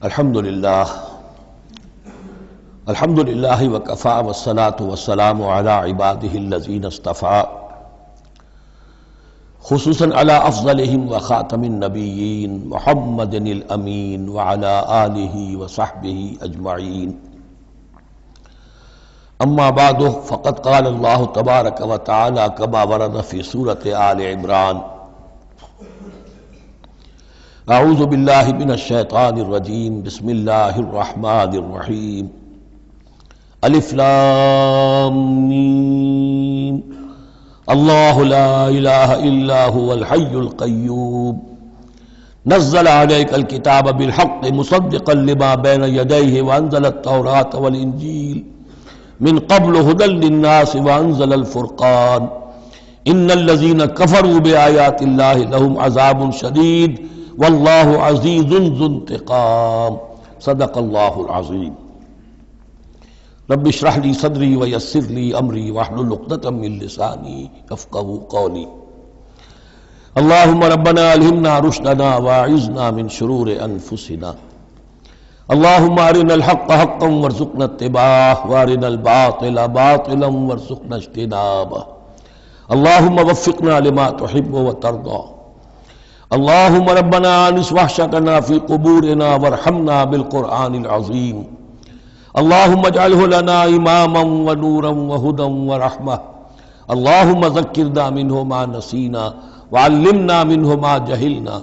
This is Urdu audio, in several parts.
الحمدللہ وکفی والصلاة والسلام علی عبادہ الذین اصطفی خصوصاً علی افضلہم وخاتم النبیین محمد الامین وعلی آلہ وصحبہ اجمعین اما بعد فقد قال اللہ تبارک وتعالی کما ورد فی سورۃ آل عمران اعوذ باللہ من الشیطان الرجیم بسم اللہ الرحمن الرحیم الف لام میم اللہ لا الہ الا هو الحی القیوم نزل علیک الکتاب بالحق مصدقا لما بین یدیہ وانزل التوراة والانجیل من قبل هدى للناس وانزل الفرقان ان الذین کفروا بآیات اللہ لهم عذاب شدید واللہ عزیز ذو انتقام صدق اللہ العظیم رب اشرح لی صدری ویسر لی امری واحلل عقدۃ من لسانی یفقہوا قولی اللہم ربنا الہمنا رشدنا واعذنا من شرور انفسنا اللہم ارنا الحق حقا وارزقنا اتباعہ وارنا الباطل باطلا وارزقنا اجتنابہ اللہم وفقنا لما تحب وترضى اللہم ربنا آنس وحشتنا فی قبورنا وارحمنا بالقرآن العظیم اللہم اجعلہ لنا اماما ونورا وہدا ورحمہ اللہم ذکرنا منہ ما نسینا وعلمنا منہ ما جہلنا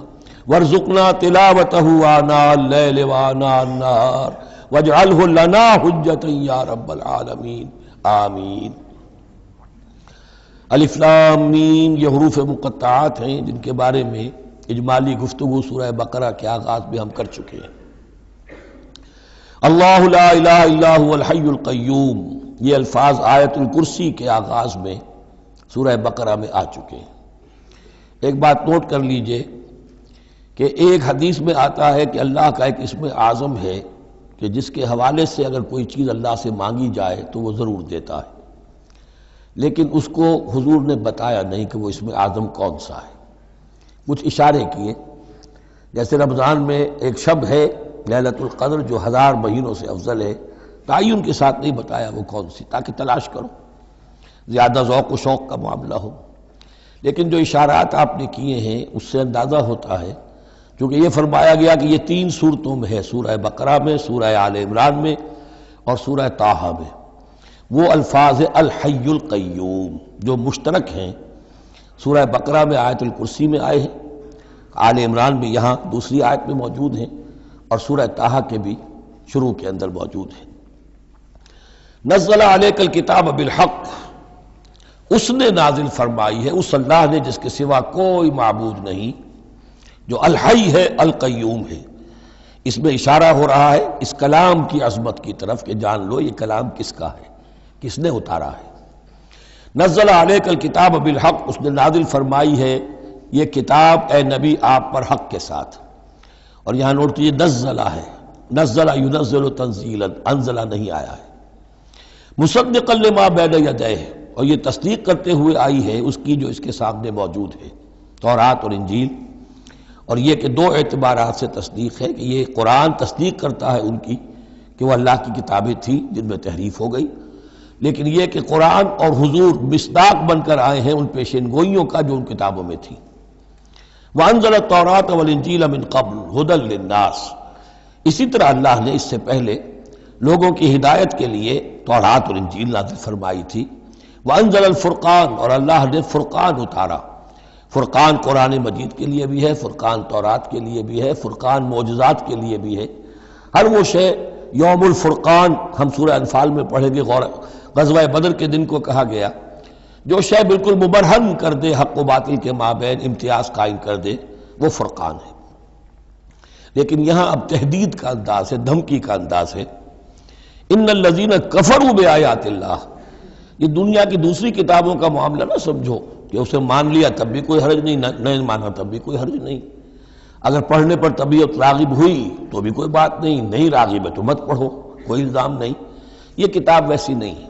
وارزقنا تلاوتہ آناء اللیل وآناء النہار واجعلہ لنا حجتا یا رب العالمین آمین۔ الف لام میم یہ حروف مقطعات ہیں جن کے بارے میں اجمالی گفتگو سورہ بقرہ کے آغاز میں ہم کر چکے ہیں۔ اللہ لا الہ الا هو الحی القیوم یہ الفاظ آیت الکرسی کے آغاز میں سورہ بقرہ میں آ چکے ہیں۔ ایک بات نوٹ کر لیجئے کہ ایک حدیث میں آتا ہے کہ اللہ کا ایک اسم اعظم ہے کہ جس کے حوالے سے اگر کوئی چیز اللہ سے مانگی جائے تو وہ ضرور دیتا ہے، لیکن اس کو حضور نے بتایا نہیں کہ وہ اسم اعظم کون سا ہے۔ کچھ اشارے کیے، جیسے رمضان میں ایک شب ہے لیلۃ القدر جو 1000 مہینوں سے افضل ہے، تعین کے ساتھ نہیں بتایا وہ کون سی، تاکہ تلاش کرو، زیادہ ذوق و شوق کا معاملہ ہو۔ لیکن جو اشارات آپ نے کیے ہیں اس سے اندازہ ہوتا ہے، چونکہ یہ فرمایا گیا کہ یہ 3 صورتوں میں ہے، سورہ بقرہ میں، سورہ آل عمران میں اور سورہ طٰہٰ میں، وہ الفاظ الحی القیوم جو مشترک ہیں، سورہ بقرہ میں آیت الکرسی میں آئے ہیں، آل عمران میں یہاں دوسری آیت میں موجود ہیں، اور سورہ طٰہٰ کے بھی شروع کے اندر موجود ہیں۔ نزل علیک الکتاب بالحق، اس نے نازل فرمائی ہے، اس اللہ نے جس کے سوا کوئی معبود نہیں، جو الحی ہے القیوم ہے۔ اس میں اشارہ ہو رہا ہے اس کلام کی عظمت کی طرف کہ جان لو یہ کلام کس کا ہے، کس نے اتارا ہے۔ نزل علیک الکتاب بالحق، اس نے نازل فرمائی ہے یہ کتاب اے نبی آپ پر حق کے ساتھ، اور یہاں نوٹ کیجیے نزلہ ہے، نزلہ ینزل تنزیلا، انزلہ نہیں آیا ہے۔ مصدقا لما بین یدیہ، اور یہ تصدیق کرتے ہوئے آئی ہے اس کی جو اس کے سامنے موجود ہے، تورات اور انجیل۔ اور یہ کہ 2 اعتبارات سے تصدیق ہے کہ یہ قرآن تصدیق کرتا ہے ان کی کہ وہ اللہ کی کتابیں تھیں جن میں تحریف ہو گئی، لیکن یہ کہ قرآن اور حضور مصداق بن کر آئے ہیں ان پیشین گوئیوں کا جو ان کتابوں میں تھی۔ وَأَنزَلَ التَّوْرَاةَ وَالْإِنْجِيلَ مِنْ قَبْلُ هُدًى لِلنَّاسِ، اسی طرح اللہ نے اس سے پہلے لوگوں کی ہدایت کے لیے تورات اور انجیل نازل فرمائی تھی۔ وَأَنزَلَ الْفُرْقَانَ، اور اللہ نے فرقان اتارا۔ فرقان قرآن مجید کے لیے بھی ہے، فرقان تورات کے لیے بھی ہے، فرقان معجزات کے لیے بھی ہے۔ ہر وہ شے یوم الفرقان ہم سورہ انفال میں پڑھیں گے، غزوہ بدر کے دن کو کہا گیا، جو شے بالکل مبرہن کر دے حق و باطل کے مابین امتیاز قائم کر دے وہ فرقان ہے۔ لیکن یہاں اب تہدید کا انداز ہے، دھمکی کا انداز ہے۔ ان الذین کفروا بآیات اللہ، یہ دنیا کی دوسری کتابوں کا معاملہ نہ سمجھو کہ اسے مان لیا تب بھی کوئی حرج نہیں، نہیں مانا تب بھی کوئی حرج نہیں، اگر پڑھنے پر طبیعت راغب ہوئی تو بھی کوئی بات نہیں، نہیں راغب ہے تو مت پڑھو، کوئی الزام نہیں۔ یہ کتاب ویسی نہیں ہے،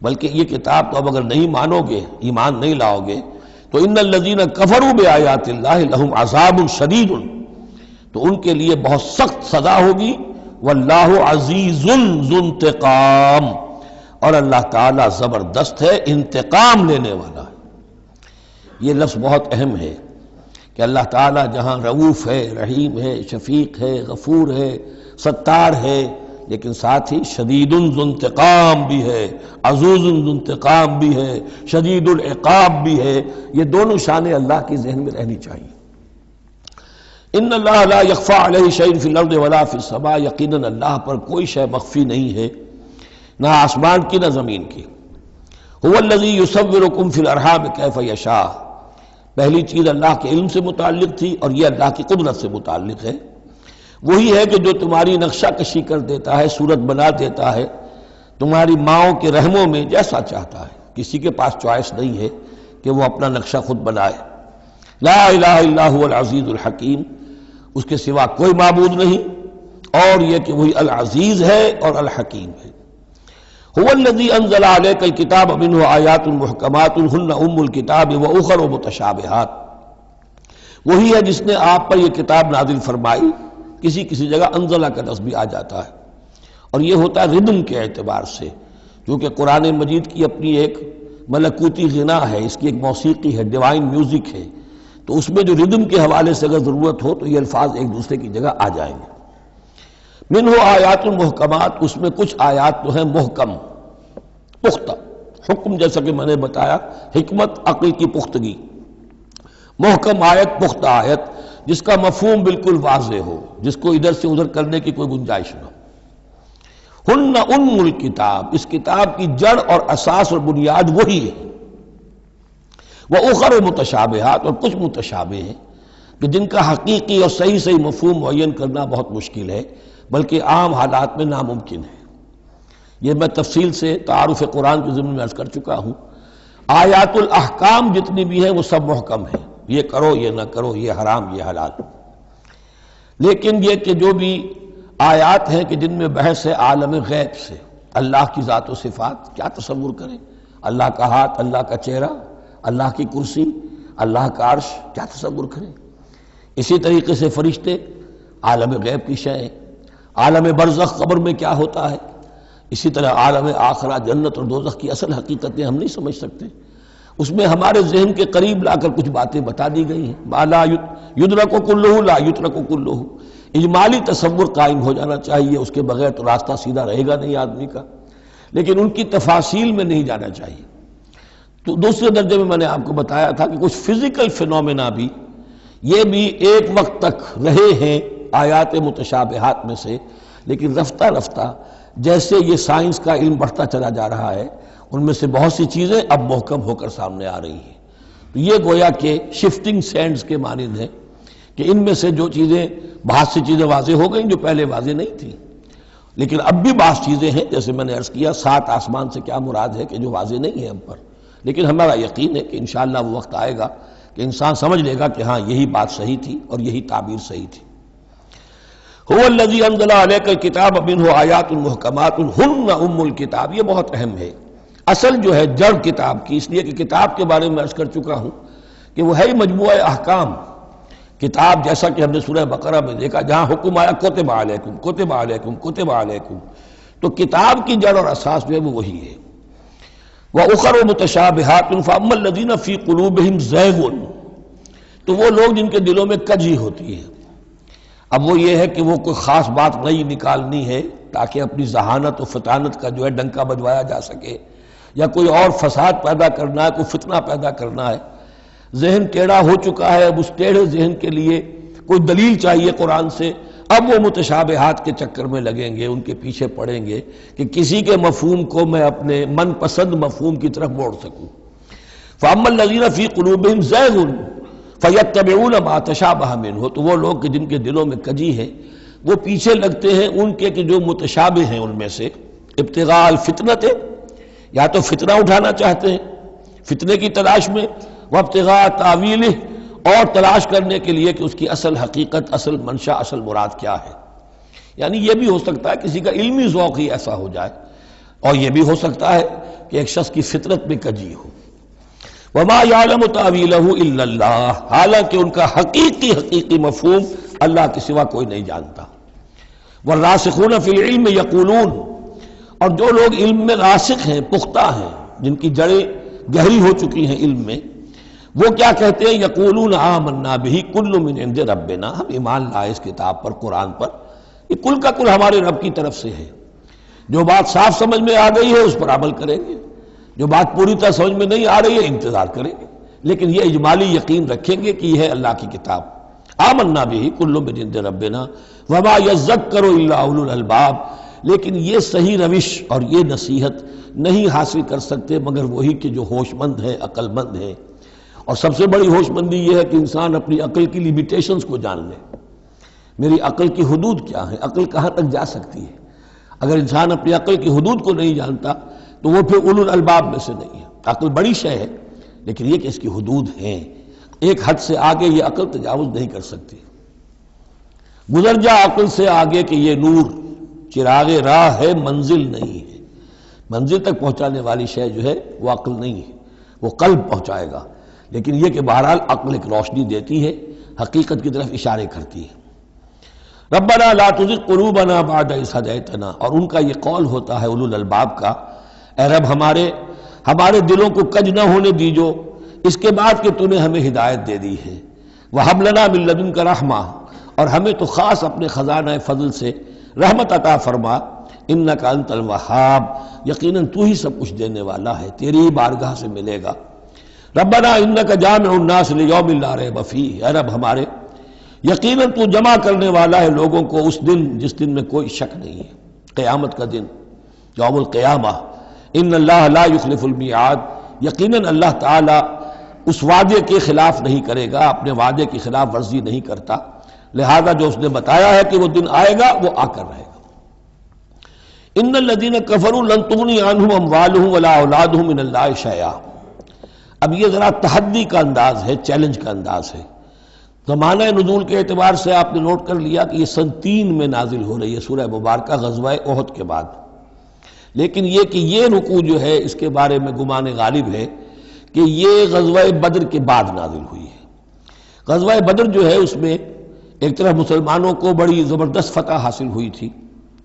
بلکہ یہ کتاب تو اب اگر نہیں مانو گے، ایمان نہیں لاؤ گے تو ان الذین کفروا بآیات اللہ لہم عذاب شدید، تو ان کے لیے بہت سخت سزا ہوگی. واللہ عزیز ذو انتقام، اور اللہ تعالیٰ زبردست ہے، انتقام لینے والا ہے. یہ لفظ بہت اہم ہے کہ اللہ تعالیٰ جہاں رؤوف ہے، رحیم ہے، شفیق ہے، غفور ہے، ستار ہے، لیکن ساتھ ہی شدید ذو انتقام بھی ہے، عزوز ذو انتقام بھی ہے، شدید العقاب بھی ہے. یہ دونوں شانیں اللہ کی ذہن میں رہنی چاہیے. ان اللہ لا یخفی علیہ شیء فی الارض ولا فی السماء، یقیناً اللہ پر کوئی شے مخفی نہیں ہے، نہ آسمان کی نہ زمین کی. هو الذی یصورکم فی الارحام کیف یشاء، پہلی چیز اللہ کے علم سے متعلق تھی، اور یہ اللہ کی قدرت سے متعلق ہے. وہی ہے کہ جو تمہاری نقشہ کشی کر دیتا ہے، صورت بنا دیتا ہے تمہاری ماؤں کے رحموں میں جیسا چاہتا ہے. کسی کے پاس چوائس نہیں ہے کہ وہ اپنا نقشہ خود بنائے. لا الہ الا هو العزیز الحکیم، اس کے سوا کوئی معبود نہیں، اور یہ کہ وہی العزیز ہے اور الحکیم ہے. هو الذی انزل علیک الکتاب منہ آیات محکمات ہن ام الکتاب واخر متشابہات، وہی ہے جس نے آپ پر یہ کتاب نازل فرمائی. کسی کسی جگہ انزلہ کا لفظ بھی آ جاتا ہے، اور یہ ہوتا ہے ردم کے اعتبار سے، کیونکہ قرآن مجید کی اپنی ایک ملکوتی غنا ہے، اس کی ایک موسیقی ہے، ڈیوائن میوزک ہے. تو اس میں جو ردم کے حوالے سے اگر ضرورت ہو تو یہ الفاظ ایک دوسرے کی جگہ آ جائیں گے. منہ آیات محکمات، اس میں کچھ آیات تو ہیں محکم، پختہ. حکم جیسا کہ میں نے بتایا، حکمت عقل کی پختگی. محکم آیت، پختہ آیت، جس کا مفہوم بالکل واضح ہو، جس کو ادھر سے ادھر کرنے کی کوئی گنجائش نہ ہو. ہن ام الکتاب، اس کتاب کی جڑ اور اساس اور بنیاد وہی ہے. وَأُخَرُ متشابہات، اور کچھ متشابہ ہیں کہ جن کا حقیقی اور صحیح مفہوم معین کرنا بہت مشکل ہے، بلکہ عام حالات میں ناممکن ہے. یہ میں تفصیل سے تعارف قرآن کے ضمن میں عرض کر چکا ہوں. آیات الاحکام جتنی بھی ہیں وہ سب محکم ہیں، یہ کرو یہ نہ کرو، یہ حرام یہ حلال. لیکن یہ کہ جو بھی آیات ہیں کہ جن میں بحث ہے عالم غیب سے، اللہ کی ذات و صفات، کیا تصور کریں؟ اللہ کا ہاتھ، اللہ کا چہرہ، اللہ کی کرسی، اللہ کا عرش، کیا تصور کریں؟ اسی طریقے سے فرشتے، عالم غیب کی شیء، عالم برزخ قبر میں کیا ہوتا ہے، اسی طرح عالم آخرہ جنت اور دوزخ کی اصل حقیقتیں ہم نہیں سمجھ سکتے. اس میں ہمارے ذہن کے قریب لا کر کچھ باتیں بتا دی گئی ہیں. ما لا یدرک کلہ لا یترک کلہ، اجمالی تصور قائم ہو جانا چاہیے، اس کے بغیر تو راستہ سیدھا رہے گا نہیں آدمی کا، لیکن ان کی تفاصیل میں نہیں جانا چاہیے. تو دوسرے درجے میں نے آپ کو بتایا تھا کہ کچھ فزیکل فینومینا بھی یہ بھی ایک وقت تک رہے ہیں آیات متشابہات میں سے، لیکن رفتہ رفتہ جیسے یہ سائنس کا علم بڑھتا چلا جا رہا ہے، ان میں سے بہت سی چیزیں اب محکم ہو کر سامنے آ رہی ہیں. تو یہ گویا کہ شفٹنگ سینڈز کے مانند ہے کہ ان میں سے جو چیزیں، بہت سی چیزیں واضح ہو گئیں جو پہلے واضح نہیں تھیں، لیکن اب بھی بعض چیزیں ہیں، جیسے میں نے عرض کیا 7 آسمان سے کیا مراد ہے کہ جو واضح نہیں ہے ہم پر. لیکن ہمارا یقین ہے کہ انشاءاللہ وہ وقت آئے گا کہ انسان سمجھ لے گا کہ ہاں یہی بات صحیح تھی اور یہی تعبیر صحیح تھی. هو الذی انزل علیک الکتاب منہ آیات محکمات ہن ام الکتاب، یہ بہت اہم ہے. اصل جو ہے جڑ کتاب کی، اس لیے کہ کتاب کے بارے میں عرض کر چکا ہوں کہ وہ ہے مجموعہ احکام. کتاب جیسا کہ ہم نے سورہ بقرہ میں دیکھا جہاں حکم آیا کتب علیکم کتب علیکم کتب علیکم، تو کتاب کی جڑ اور اساس جو ہے وہ وہی ہے. وَأُخَرُ مُتَشَابِهَاتٌ فَأَمَّا الَّذِينَ فِي قُلُوبِهِمْ زَيْغٌ، تو وہ لوگ جن کے دلوں میں کجی ہوتی ہے. اب وہ یہ ہے کہ وہ کوئی خاص بات نئی نکالنی ہے تاکہ اپنی ذہانت و فطانت کا جو ہے ڈنکا بجوایا جا سکے، یا کوئی اور فساد پیدا کرنا ہے، کوئی فتنہ پیدا کرنا ہے. ذہن ٹیڑھا ہو چکا ہے، اب اس ٹیڑھے ذہن کے لیے کوئی دلیل چاہیے قرآن سے. اب وہ متشابہات کے چکر میں لگیں گے، ان کے پیچھے پڑیں گے کہ کسی کے مفہوم کو میں اپنے من پسند مفہوم کی طرف موڑ سکوں. فَأَمَّا الَّذِينَ فِي قُلُوبِهِمْ زَيْغٌ فَيَتَّبِعُونَ مَا تَشَابَهَ مِنْهُ، تو وہ لوگ کہ جن کے دلوں میں کجی ہے وہ پیچھے لگتے ہیں ان کے کہ جو متشابہ ہیں ان میں سے. ابتغاء الفتنۃ، یا تو فتنہ اٹھانا چاہتے ہیں فتنے کی تلاش میں، وابتغاء تاویلہ، اور تلاش کرنے کے لیے کہ اس کی اصل حقیقت، اصل منشا، اصل مراد کیا ہے. یعنی یہ بھی ہو سکتا ہے کسی کا علمی ذوق ہی ایسا ہو جائے، اور یہ بھی ہو سکتا ہے کہ ایک شخص کی فطرت میں کجی ہو. وَمَا يَعْلَمُ تَأْوِيلَهُ إِلَّا اللَّهُ، حالانکہ ان کا حقیقی مفہوم اللہ کے سوا کوئی نہیں جانتا۔ والراسخون فی العلم یقولون، اور جو لوگ علم میں راسخ ہیں، پختہ ہیں، جن کی جڑیں گہری ہو چکی ہیں علم میں، وہ کیا کہتے ہیں؟ یقولون آمنا بہ کل من عند ربنا، ہم ایمان لائے اس کتاب پر، قرآن پر، یہ کل کا کل ہمارے رب کی طرف سے ہے۔ جو بات صاف سمجھ میں آ گئی ہے اس پر عمل کریں گے، جو بات پوری طرح سمجھ میں نہیں آ رہی ہے انتظار کریں گے، لیکن یہ اجمالی یقین رکھیں گے کہ یہ ہے اللہ کی کتاب۔ آمنا بہ کل من عند ربنا وما یذکر الا اولو الالباب، لیکن یہ صحیح روش اور یہ نصیحت نہیں حاصل کر سکتے مگر وہی کہ جو ہوش مند ہے، عقل مند ہے۔ اور سب سے بڑی ہوش مندی یہ ہے کہ انسان اپنی عقل کی لیمیٹیشنز کو جان لے، میری عقل کی حدود کیا ہیں، عقل کہاں تک جا سکتی ہے۔ اگر انسان اپنی عقل کی حدود کو نہیں جانتا تو وہ پھر اولو الالباب میں سے نہیں ہے۔ عقل بڑی شے ہے لیکن یہ کہ اس کی حدود ہیں، ایک حد سے آگے یہ عقل تجاوز نہیں کر سکتی۔ گزر جا عقل سے آگے کہ یہ نور چراغ راہ ہے، منزل نہیں ہے۔ منزل تک پہنچانے والی شے جو ہے وہ عقل نہیں ہے، وہ قلب پہنچائے گا، لیکن یہ کہ بہرحال عقل ایک روشنی دیتی ہے، حقیقت کی طرف اشارے کرتی ہے۔ ربنا لا تزغ قلوبنا بعد اذ ہدیتنا، اور ان کا یہ قول ہوتا ہے اولو الالباب کا، اے رب ہمارے دلوں کو کج نہ ہونے دیجو اس کے بعد کہ تو نے ہمیں ہدایت دے دی ہے۔ وہب لنا من لدنک رحمہ، اور ہمیں تو خاص اپنے خزانہ فضل سے رحمت عطا فرما، انک انت الوہاب، یقیناً تو ہی سب کچھ دینے والا ہے، تیری ہی بارگاہ سے ملے گا۔ ربنا انک جامع الناس لیوم لا ریب فیہ، اے رب ہمارے یقیناً تو جمع کرنے والا ہے لوگوں کو اس دن جس دن میں کوئی شک نہیں ہے، قیامت کا دن، یوم القیامہ۔ ان اللہ لا یخلف المیعاد، یقیناً اللہ تعالی اس وعدے کے خلاف نہیں کرے گا، اپنے وعدے کی خلاف ورزی نہیں کرتا، لہذا جو اس نے بتایا ہے کہ وہ دن آئے گا وہ آ کر رہے گا۔ ان الذین کفروا لن تغنی عنہم اموالہم ولا اولادہم من اللہ شیئا، اب یہ ذرا تحدی کا انداز ہے، چیلنج کا انداز ہے۔ زمانہ نزول کے اعتبار سے آپ نے نوٹ کر لیا کہ یہ سن 3 میں نازل ہو رہی ہے سورہ مبارکہ غزوہ احد کے بعد، لیکن یہ کہ یہ رکوع جو ہے اس کے بارے میں گمان غالب ہے کہ یہ غزوہ بدر کے بعد نازل ہوئی ہے۔ غزوہ بدر جو ہے اس میں ایک طرف مسلمانوں کو بڑی زبردست فتح حاصل ہوئی تھی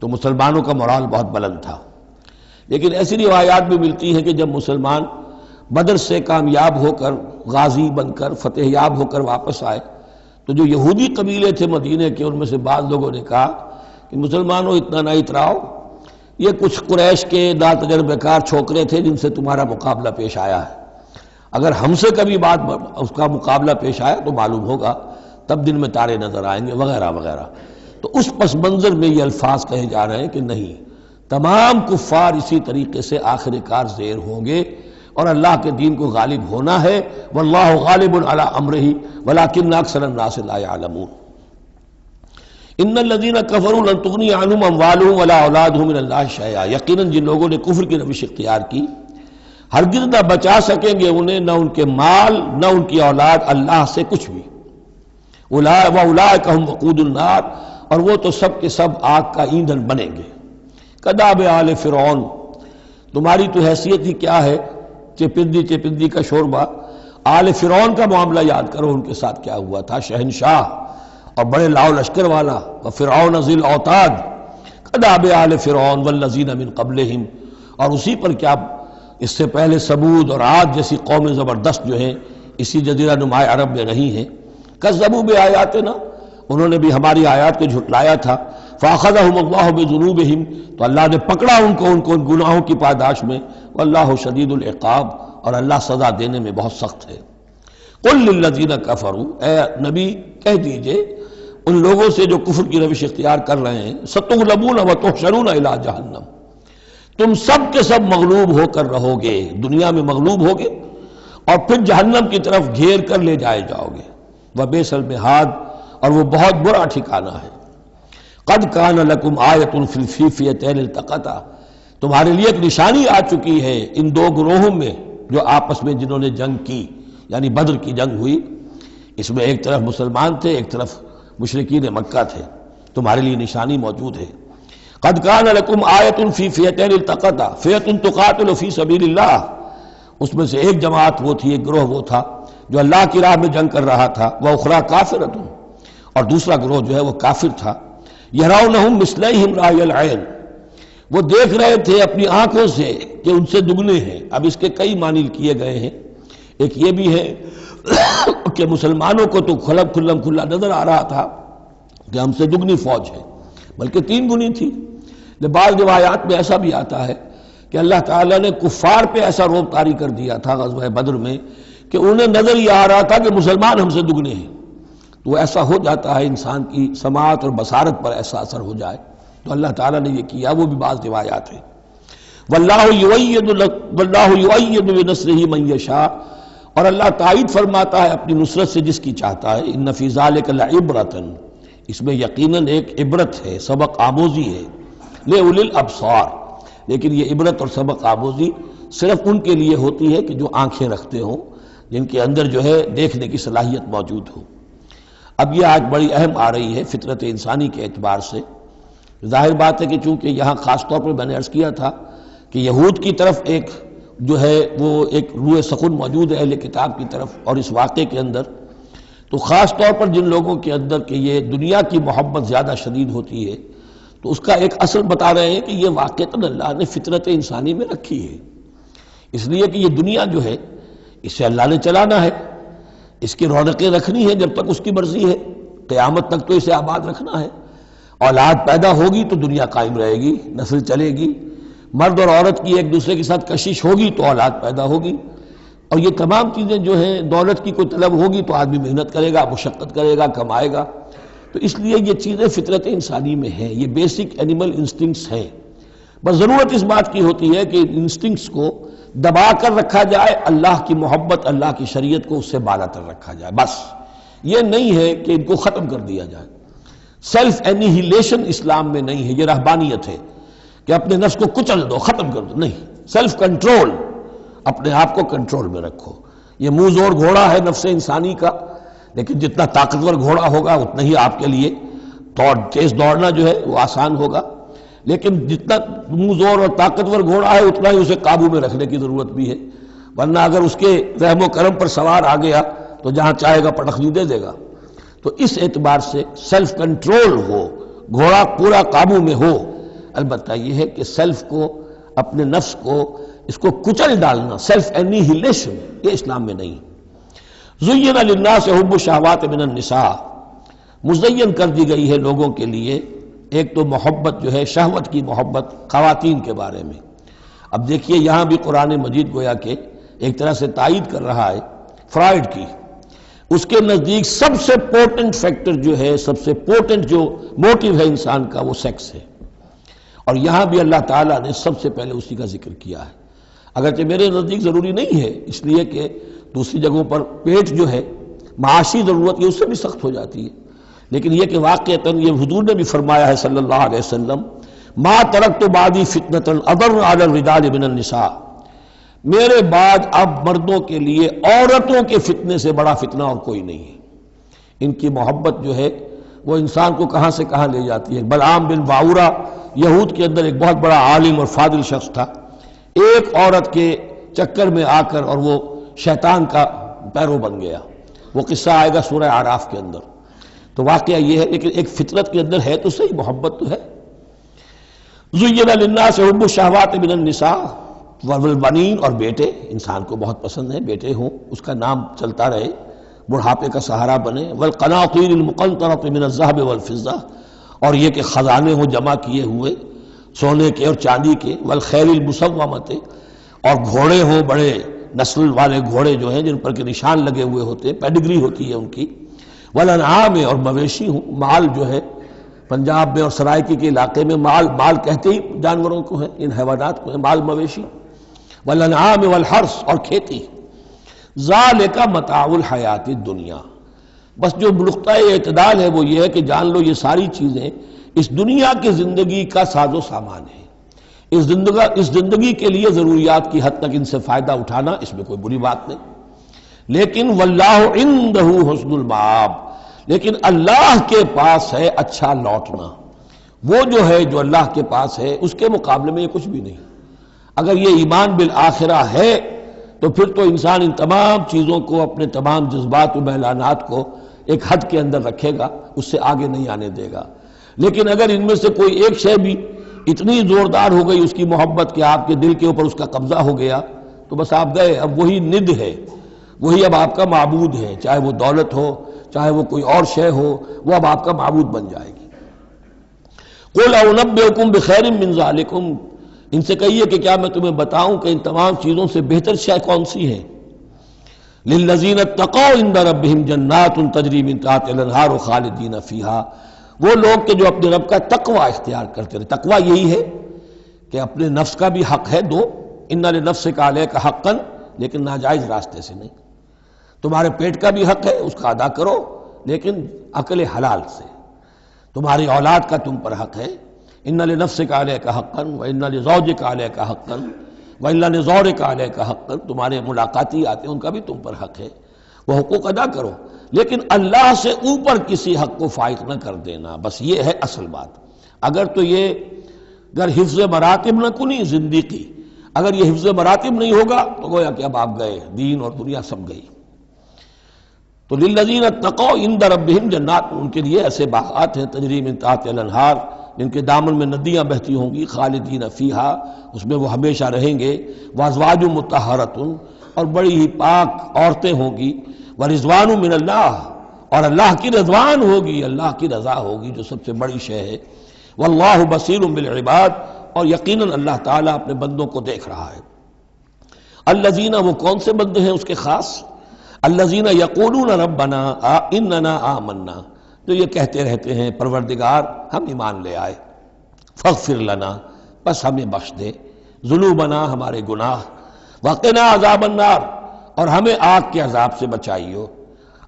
تو مسلمانوں کا مورال بہت بلند تھا، لیکن ایسی روایات بھی ملتی ہیں کہ جب مسلمان بدر سے کامیاب ہو کر، غازی بن کر، فتح یاب ہو کر واپس آئے تو جو یہودی قبیلے تھے مدینے کے، ان میں سے بعض لوگوں نے کہا کہ مسلمانوں اتنا نہ اتراؤ، یہ کچھ قریش کے ناتجربہ کار چھوکرے تھے جن سے تمہارا مقابلہ پیش آیا ہے، اگر ہم سے کبھی بات اس کا مقابلہ پیش آیا تو معلوم ہوگا، تب دن میں تارے نظر آئیں گے وغیرہ وغیرہ۔ تو اس پس منظر میں یہ الفاظ کہے جا رہے ہیں کہ نہیں، تمام کفار اسی طریقے سے آخر کار زیر ہوں گے اور اللہ کے دین کو غالب ہونا ہے، واللہ غالب علی امرہ ولکن اکثر الناس لا یعلمون۔ ان الذین کفروا لن تغنی عنہم اموالہم ولا اولادہم من اللہ شیئا، یقیناً جن لوگوں نے کفر کی روش اختیار کی ہرگز نہ بچا سکیں گے انہیں، نہ ان کے مال نہ ان کی اولاد اللہ سے کچھ بھی۔ وَأُولَٰئِكَ هُمْ وَقُودُ النَّارِ، اور وہ تو سب کے سب آگ کا ایندھن بنیں گے۔ کداب آل فرعون، تمہاری تو حیثیت ہی کیا ہے، چپندی کا شوربہ۔ آل فرعون کا معاملہ یاد کرو، ان کے ساتھ کیا ہوا تھا، شہنشاہ اور بڑے لاؤ لشکر والا، وفرعون ذی الاوتاد، کداب آل فرعون والذین من قبلہم، اور اسی پر کیا اس سے پہلے ثمود اور عاد جیسی قومیں زبردست جو ہیں اسی جزیرہ نما عرب میں رہی ہیں۔ کذبوا بآیاتنا، انہوں نے بھی ہماری آیات کو جھٹلایا تھا۔ فاخذہم اللہ بذنوبہم، تو اللہ نے پکڑا ان کو ان گناہوں کی پاداش میں۔ واللہ شدید العقاب، اور اللہ سزا دینے میں بہت سخت ہے۔ قل للذین کفروا، اے نبی کہہ دیجئے ان لوگوں سے جو کفر کی روش اختیار کر رہے ہیں، ستغلبون وتحشرون الی جہنم، تم سب کے سب مغلوب ہو کر رہو گے، دنیا میں مغلوب ہوگے اور پھر جہنم کی طرف گھیر کر لے جائے جاؤ گے۔ وبئس المہاد، اور وہ بہت برا ٹھکانہ ہے۔ قد کان لکم آیۃ فی فئتین التقطا، تمہارے لیے ایک نشانی آ چکی ہے ان دو گروہوں میں جو آپس میں جنہوں نے جنگ کی، یعنی بدر کی جنگ ہوئی، اس میں ایک طرف مسلمان تھے ایک طرف مشرکین مکہ تھے، تمہارے لیے نشانی موجود ہے۔ قد کان لکم آیۃ فی فئتین التقطا، فئۃ تقاتل فی سبیل اللہ، اس میں سے ایک جماعت وہ تھی، ایک گروہ وہ تھا جو اللہ کی راہ میں جنگ کر رہا تھا، وَأُخْرَىٰ کافرۃ، اور دوسرا گروہ جو ہے وہ کافر تھا. یرونہم مثلیہم رأی العین، وہ دیکھ رہے تھے اپنی آنکھوں سے کہ ان سے دگنے ہیں. اب اس کے کئی معنی کیے گئے ہیں. ایک یہ بھی ہے کہ مسلمانوں کو تو کھلا نظر آ رہا تھا کہ ہم سے دگنی فوج ہے، بلکہ 3 گنی تھی. بعض روایات میں ایسا بھی آتا ہے کہ اللہ تعالیٰ نے کفار پہ ایسا رعب طاری کر دیا تھا غزوہ بدر میں کہ انہیں نظر یہ آ رہا تھا کہ مسلمان ہم سے دگنے ہیں. تو ایسا ہو جاتا ہے، انسان کی سماعت اور بصارت پر ایسا اثر ہو جائے. تو اللہ تعالیٰ نے یہ کیا، وہ بھی بعض روایات ہیں. واللہ یؤید بنصرہ من یشاء، اور اللہ تائید فرماتا ہے اپنی نصرت سے جس کی چاہتا ہے. ان فی ذلک لعبرۃ، اس میں یقیناً ایک عبرت ہے، سبق آموزی ہے. لأولی الابصار، لیکن یہ عبرت اور سبق آموزی صرف ان کے لیے ہوتی ہے کہ جو آنکھیں رکھتے ہوں، جن کے اندر جو ہے دیکھنے کی صلاحیت موجود ہو. اب یہ آج بڑی اہم آ رہی ہے فطرت انسانی کے اعتبار سے. ظاہر بات ہے کہ چونکہ یہاں خاص طور پر میں نے عرض کیا تھا کہ یہود کی طرف ایک جو ہے وہ ایک روح سخن موجود ہے اہل کتاب کی طرف، اور اس واقعے کے اندر تو خاص طور پر جن لوگوں کے اندر کہ یہ دنیا کی محبت زیادہ شدید ہوتی ہے، تو اس کا ایک اصل بتا رہے ہیں کہ یہ واقعتاً اللہ نے فطرت انسانی میں رکھی ہے. اس لیے کہ یہ دنیا جو ہے اسے اللہ نے چلانا ہے، اس کی رونقیں رکھنی ہے جب تک اس کی مرضی ہے، قیامت تک تو اسے آباد رکھنا ہے. اولاد پیدا ہوگی تو دنیا قائم رہے گی، نسل چلے گی. مرد اور عورت کی ایک دوسرے کے ساتھ کشش ہوگی تو اولاد پیدا ہوگی. اور یہ تمام چیزیں جو ہیں، دولت کی کوئی طلب ہوگی تو آدمی محنت کرے گا، مشقت کرے گا، کمائے گا. تو اس لیے یہ چیزیں فطرت انسانی میں ہیں، یہ بیسک اینیمل انسٹنکٹس ہیں. بس ضرورت اس بات کی ہوتی ہے کہ ان انسٹنکٹس کو دبا کر رکھا جائے، اللہ کی محبت، اللہ کی شریعت کو اس سے بالا تر رکھا جائے. بس یہ نہیں ہے کہ ان کو ختم کر دیا جائے. سیلف اینیہیلیشن اسلام میں نہیں ہے، یہ رہبانیت ہے کہ اپنے نفس کو کچل دو، ختم کر دو. نہیں، سیلف کنٹرول، اپنے آپ کو کنٹرول میں رکھو. یہ منہ زور گھوڑا ہے نفس انسانی کا، لیکن جتنا طاقتور گھوڑا ہوگا اتنا ہی آپ کے لیے تیز دوڑنا جو ہے وہ آسان ہوگا. لیکن جتنا منہ زور اور طاقتور گھوڑا ہے اتنا ہی اسے قابو میں رکھنے کی ضرورت بھی ہے، ورنہ اگر اس کے رحم و کرم پر سوار آ گیا تو جہاں چاہے گا پٹخنی دے دے گا. تو اس اعتبار سے سیلف کنٹرول ہو، گھوڑا پورا قابو میں ہو. البتہ یہ ہے کہ سیلف کو، اپنے نفس کو، اس کو کچل ڈالنا، سیلف اینیہیلیشن، یہ اسلام میں نہیں. زین للناس حب الشہوات من النساء، مزین کر دی گئی ہے لوگوں کے لیے ایک تو محبت جو ہے، شہوت کی محبت خواتین کے بارے میں. اب دیکھیے یہاں بھی قرآن مجید گویا کہ ایک طرح سے تائید کر رہا ہے فرائڈ کی. اس کے نزدیک سب سے پورٹنٹ فیکٹر جو ہے، سب سے پورٹنٹ جو موٹیو ہے انسان کا، وہ سیکس ہے. اور یہاں بھی اللہ تعالیٰ نے سب سے پہلے اسی کا ذکر کیا ہے. اگرچہ میرے نزدیک ضروری نہیں ہے، اس لیے کہ دوسری جگہوں پر پیٹ جو ہے، معاشی ضرورت یہ اس سے بھی سخت ہو جاتی ہے. لیکن یہ کہ واقعتاً یہ حضور نے بھی فرمایا ہے صلی اللہ علیہ وسلم، ما ترکت بعدی فتنۃ اضر علی الرجال من النساء، میرے بعد اب مردوں کے لیے عورتوں کے فتنے سے بڑا فتنہ اور کوئی نہیں ہے. ان کی محبت جو ہے وہ انسان کو کہاں سے کہاں لے جاتی ہے. بلعام بن باورا یہود کے اندر ایک بہت بڑا عالم اور فاضل شخص تھا، ایک عورت کے چکر میں آ کر اور وہ شیطان کا پیرو بن گیا. وہ قصہ آئے گا سورہ اعراف کے اندر. تو واقعہ یہ ہے، لیکن ایک فطرت کے اندر ہے تو صحیح، محبت تو ہے. زین للناس حب الشہوات من النساء والبنین، اور بیٹے انسان کو بہت پسند ہیں، بیٹے ہوں، اس کا نام چلتا رہے، بڑھاپے کا سہارا بنے. والقناطیر المقنطرۃ من الذهب والفضہ، اور یہ کہ خزانے ہوں جمع کیے ہوئے سونے کے اور چاندی کے. والخیل المسومۃ، اور گھوڑے ہوں بڑے نسل والے گھوڑے جو ہیں جن پر کے نشان لگے ہوئے ہوتے ہیں، پیڈگری ہوتی ہے ان کی. والانعام، اور مویشی ہوں، مال جو ہے پنجاب میں اور سرائکی کے علاقے میں مال کہتے ہی جانوروں کو ہے، ان حیوانات کو ہے مال مویشی. والانعام والحرث، اور کھیتی. ذالک متاع الحیات الدنیا، بس جو نقطۂ اعتدال ہے وہ یہ ہے کہ جان لو یہ ساری چیزیں اس دنیا کی زندگی کا ساز و سامان ہے. اس زندگی کے لیے ضروریات کی حد تک ان سے فائدہ اٹھانا، اس میں کوئی بری بات نہیں. لیکن واللہ عندہ حسن المآب، لیکن اللہ کے پاس ہے اچھا لوٹنا. وہ جو ہے جو اللہ کے پاس ہے اس کے مقابلے میں یہ کچھ بھی نہیں. اگر یہ ایمان بالآخرہ ہے تو پھر تو انسان ان تمام چیزوں کو، اپنے تمام جذبات و میلانات کو ایک حد کے اندر رکھے گا، اس سے آگے نہیں آنے دے گا۔ لیکن اگر ان میں سے کوئی ایک شے بھی اتنی زوردار ہو گئی اس کی محبت کہ آپ کے دل کے اوپر اس کا قبضہ ہو گیا تو بس آپ گئے، اب وہی ند ہے، وہی اب آپ کا معبود ہے، چاہے وہ دولت ہو چاہے وہ کوئی اور شے ہو، وہ اب آپ کا معبود بن جائے گی۔ قُلْ أَنَبِّئُكُمْ بِخَيْرٍ مِّن ذَلِكُمْ، ان سے کہیے کہ کیا میں تمہیں بتاؤں کہ ان تمام چیزوں سے بہتر شے کون سی ہے؟ لِلَّذِينَ اتَّقَوْا عِندَ رَبِّهِمْ جَنَّاتٌ تَجْرِي مِن تَحْتِهَا الْأَنْهَارُ خَالِدِينَ فِيهَا، وہ لوگ کہ جو اپنے رب کا تقوی اختیار کرتے رہے۔ تقوی یہی ہے کہ اپنے نفس کا بھی حق ہے دو، اِنَّ لِنَفْسِكَ عَلَيْكَ حَقًّا، لیکن ناجائز راستے سے نہیں۔ تمہارے پیٹ کا بھی حق ہے، اس کا ادا کرو لیکن عقل حلال سے۔ تمہاری اولاد کا تم پر حق ہے، اِنَّ لِنَفْسِكَ عَلَيْكَ حَقًّا وَإِنَّ لِزَوْجِكَ عَلَيْكَ حَقًّا وَإِنَّ لِزَوْرِكَ عَلَيْكَ حَقًّا، تمہارے ملاقاتی آتے ہیں ان کا بھی تم پر حق ہے، وہ حقوق ادا کرو، لیکن اللہ سے اوپر کسی حق کو فائق نہ کر دینا، بس یہ ہے اصل بات۔ اگر تو یہ اگر حفظ مراتب نہ کنی زندگی، اگر یہ حفظ مراتب نہیں ہوگا تو گویا کہ اب آپ گئے، دین اور دنیا سب گئی۔ تو للذین اتقوا عند ربہم جنات، ان کے لیے ایسے باغات ہیں تجری من تحتہا الانہار، جن کے دامن میں ندیاں بہتی ہوں گی، خالدین فیہا، اس میں وہ ہمیشہ رہیں گے، وازواج مطہرۃ، اور بڑی ہی پاک عورتیں ہوں گی، ورضوان من اللہ، اور اللہ کی رضوان ہوگی، اللہ کی رضا ہوگی جو سب سے بڑی شے ہے، واللہ بصیر بالعباد، اور یقیناً اللہ تعالیٰ اپنے بندوں کو دیکھ رہا ہے۔ الذین، وہ کون سے بندے ہیں اس کے خاص؟ الذین یقولون ربنا اننا آمنا، جو یہ کہتے رہتے ہیں پروردگار ہم ایمان لے آئے، فاغفر لنا، بس ہمیں بخش دے، ذنوبنا، ہمارے گناہ، وقنا عذاب النار، اور ہمیں آگ کے عذاب سے بچائیو۔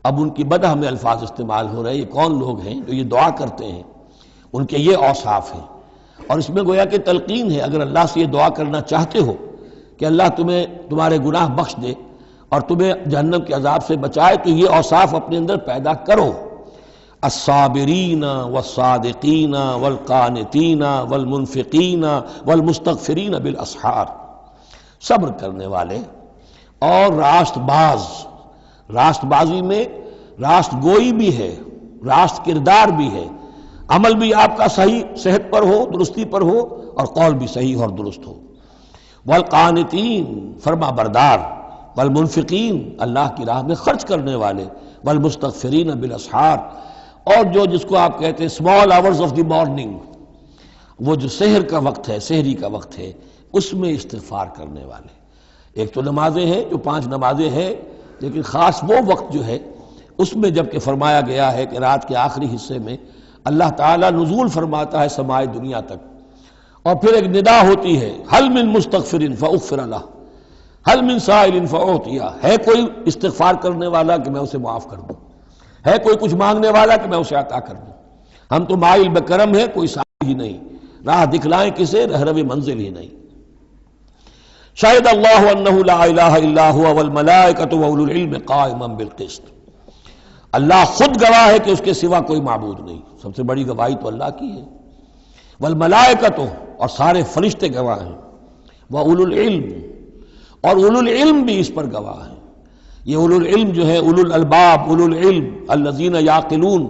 اب ان کی بدہم الفاظ استعمال ہو رہے ہیں، یہ کون لوگ ہیں جو یہ دعا کرتے ہیں؟ ان کے یہ اوصاف ہیں، اور اس میں گویا کہ تلقین ہے، اگر اللہ سے یہ دعا کرنا چاہتے ہو کہ اللہ تمہیں تمہارے گناہ بخش دے اور تمہیں جہنم کے عذاب سے بچائے، تو یہ اوصاف اپنے اندر پیدا کرو۔ الصابرین والصادقین والقانتین والمنفقین والمستغفرین بالاسحار، صبر کرنے والے اور راست باز، راست بازی میں راست گوئی بھی ہے، راست کردار بھی ہے، عمل بھی آپ کا صحیح صحت پر ہو، درستی پر ہو، اور قول بھی صحیح اور درست ہو۔ والقانتین، فرما بردار، والمنفقین، اللہ کی راہ میں خرچ کرنے والے، والمستغفرین بالاسحار، اور جو جس کو آپ کہتے ہیں small hours of the morning, وہ جو سحر کا وقت ہے، سحری کا وقت ہے، اس میں استغفار کرنے والے۔ ایک تو نمازیں ہیں جو 5 نمازیں ہیں، لیکن خاص وہ وقت جو ہے اس میں جب کہ فرمایا گیا ہے کہ رات کے آخری حصے میں اللہ تعالیٰ نزول فرماتا ہے سمائے دنیا تک، اور پھر ایک ندا ہوتی ہے، حل من مستغفر فاغفر لہ، حل من سائل فاعطیہ، ہے کوئی استغفار کرنے والا کہ میں اسے معاف کر دوں، ہے کوئی کچھ مانگنے والا کہ میں اسے عطا کر دوں۔ ہم تو مائل بکرم ہے، کوئی سائل ہی نہیں، راہ دکھلائیں کسے، رہرو منزل ہی نہیں۔ شاہد اللہ انہ لا الہ الا ہوا والملائکۃ واولو العلم قائما بالقسط، اللہ خود گواہ ہے کہ اس کے سوا کوئی معبود نہیں، سب سے بڑی گواہی تو اللہ کی ہے، والملائکۃ، اور سارے فرشتے گواہ ہیں، واولو العلم، اور اولو العلم بھی اس پر گواہ ہیں۔ یہ اولو العلم جو ہے، اولو الالباب، اولو العلم الذین یعقلون،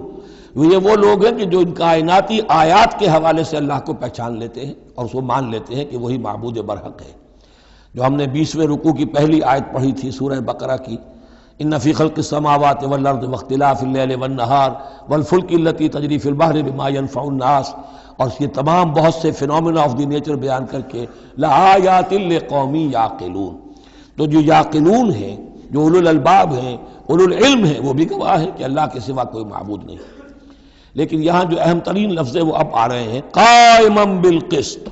یہ وہ لوگ ہیں کہ جو ان کائناتی آیات کے حوالے سے اللہ کو پہچان لیتے ہیں اور اس کو مان لیتے ہیں کہ وہی معبود برحق ہے۔ جو ہم نے 20ویں رکوع کی پہلی آیت پڑھی تھی سورہ بقرہ کی، ان فی خلق السماوات والارض واختلاف اللیل والنہار والفلک التی تجری فی البحر بما ینفع الناس، اور یہ تمام بہت سے فینومینا آف دی نیچر بیان کر کے لآیات لقوم یعقلون، تو جو یعقلون ہیں، جو اولو الالباب ہیں، اولو العلم ہیں، وہ بھی گواہ ہیں کہ اللہ کے سوا کوئی معبود نہیں۔ لیکن یہاں جو اہم ترین لفظ ہے وہ اب آ رہے ہیں، قائما بالقسط،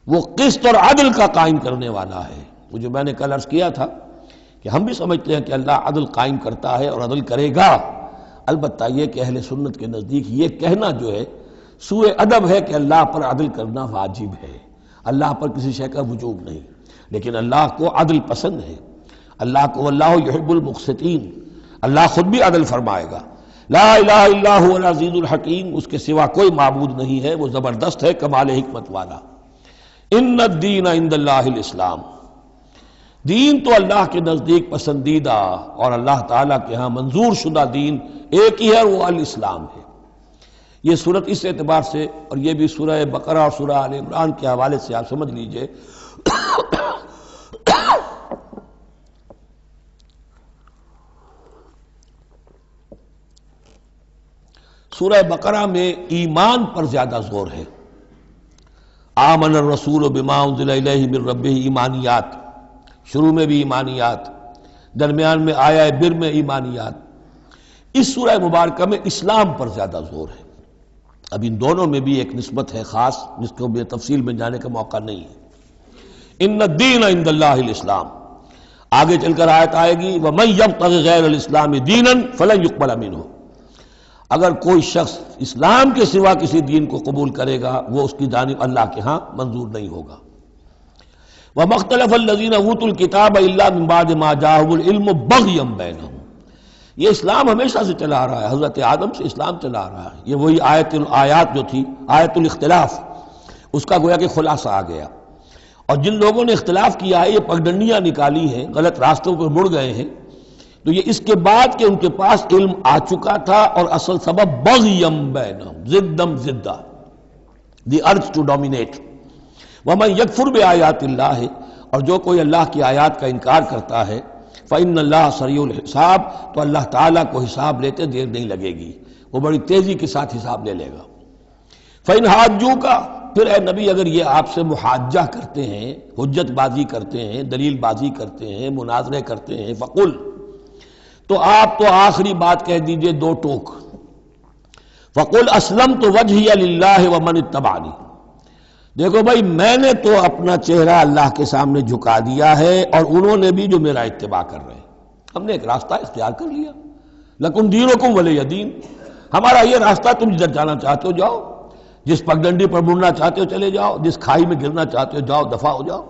وہ قسط اور عدل کا قائم کرنے والا ہے۔ وہ جو میں نے کل عرض کیا تھا کہ ہم بھی سمجھتے ہیں کہ اللہ عدل قائم کرتا ہے اور عدل کرے گا، البتہ یہ کہ اہل سنت کے نزدیک یہ کہنا جو ہے سوء ادب ہے کہ اللہ پر عدل کرنا واجب ہے، اللہ پر کسی شے کا وجوب نہیں، لیکن اللہ کو عدل پسند ہے، اللہ کو واللہ یحب المقسطین، اللہ خود بھی عدل فرمائے گا۔ لا الہ الا هو العزیز الحکیم، اس کے سوا کوئی معبود نہیں ہے، وہ زبردست ہے، کمال حکمت والا۔ ان الدین عند اللہ الاسلام، دین تو اللہ کے نزدیک پسندیدہ اور اللہ تعالیٰ کے ہاں منظور شدہ دین ایک ہی ہے، وہ الاسلام ہے۔ یہ صورت اس اعتبار سے، اور یہ بھی سورہ بقرہ اور سورہ آل عمران کے حوالے سے آپ سمجھ لیجئے سورہ بقرہ میں ایمان پر زیادہ زور ہے۔ آمن الرسول بما انزل الیہ من ربہ، ایمانیات، شروع میں بھی ایمانیات، درمیان میں آیا بر میں ایمانیات۔ اس سورہ مبارکہ میں اسلام پر زیادہ زور ہے۔ اب ان دونوں میں بھی ایک نسبت ہے خاص، جس کو بے تفصیل میں جانے کا موقع نہیں ہے۔ ان الدین عند اللہ الاسلام، آگے چل کر آیت آئے گی وَمَن يَبْتَغِ غَيْرَ الْإِسْلَامِ دِينًا فَلَن يُقْبَلَ مِنْهُ، اگر کوئی شخص اسلام کے سوا کسی دین کو قبول کرے گا وہ اس کی جانب اللہ کے ہاں منظور نہیں ہوگا۔ وَمَا اخْتَلَفَ الَّذِينَ أُوتُوا الْكِتَابَ إِلَّا مِن بَعْدِ مَا جَاءَهُمُ الْعِلْمُ بَغْيًا بَيْنَهُمْ، یہ اسلام ہمیشہ سے چلا آ رہا ہے، حضرت آدم سے اسلام چلا آ رہا ہے۔ یہ وہی آیات جو تھی آیت الاختلاف، اس کا گویا کہ خلاصہ آ گیا۔ اور جن لوگوں نے اختلاف کیا ہے، یہ پگڈنڈیاں نکالی ہیں، غلط راستوں پر مڑ گئے ہیں، تو یہ اس کے بعد کہ ان کے پاس علم آ چکا تھا، اور اصل سبب بغیم بینہم، ضدم ضدہ، دی ارج ٹو ڈومینیٹ۔ ومن یکفر بآیات اللہ، اور جو کوئی اللہ کی آیات کا انکار کرتا ہے، فإن اللہ سریع الحساب، تو اللہ تعالیٰ کو حساب لیتے دیر نہیں لگے گی، وہ بڑی تیزی کے ساتھ حساب لے لے گا۔ فإن حاجوک، پھر اے نبی اگر یہ آپ سے محاجہ کرتے ہیں، حجت بازی کرتے ہیں، دلیل بازی کرتے ہیں، مناظرے کرتے ہیں، فقل، تو آپ تو آخری بات کہہ دیجئے دو ٹوک، فقل اسلمت وجہی للہ ومن اتبعنی، دیکھو بھائی میں نے تو اپنا چہرہ اللہ کے سامنے جھکا دیا ہے، اور انہوں نے بھی جو میرا اتباع کر رہے ہیں، ہم نے ایک راستہ اختیار کر لیا، لکم دینکم ولی دین، ہمارا یہ راستہ، تم جدھر جانا چاہتے ہو جاؤ، جس پگڈنڈی پر مڑنا چاہتے ہو چلے جاؤ، جس کھائی میں گرنا چاہتے ہو جاؤ، دفع ہو جاؤ۔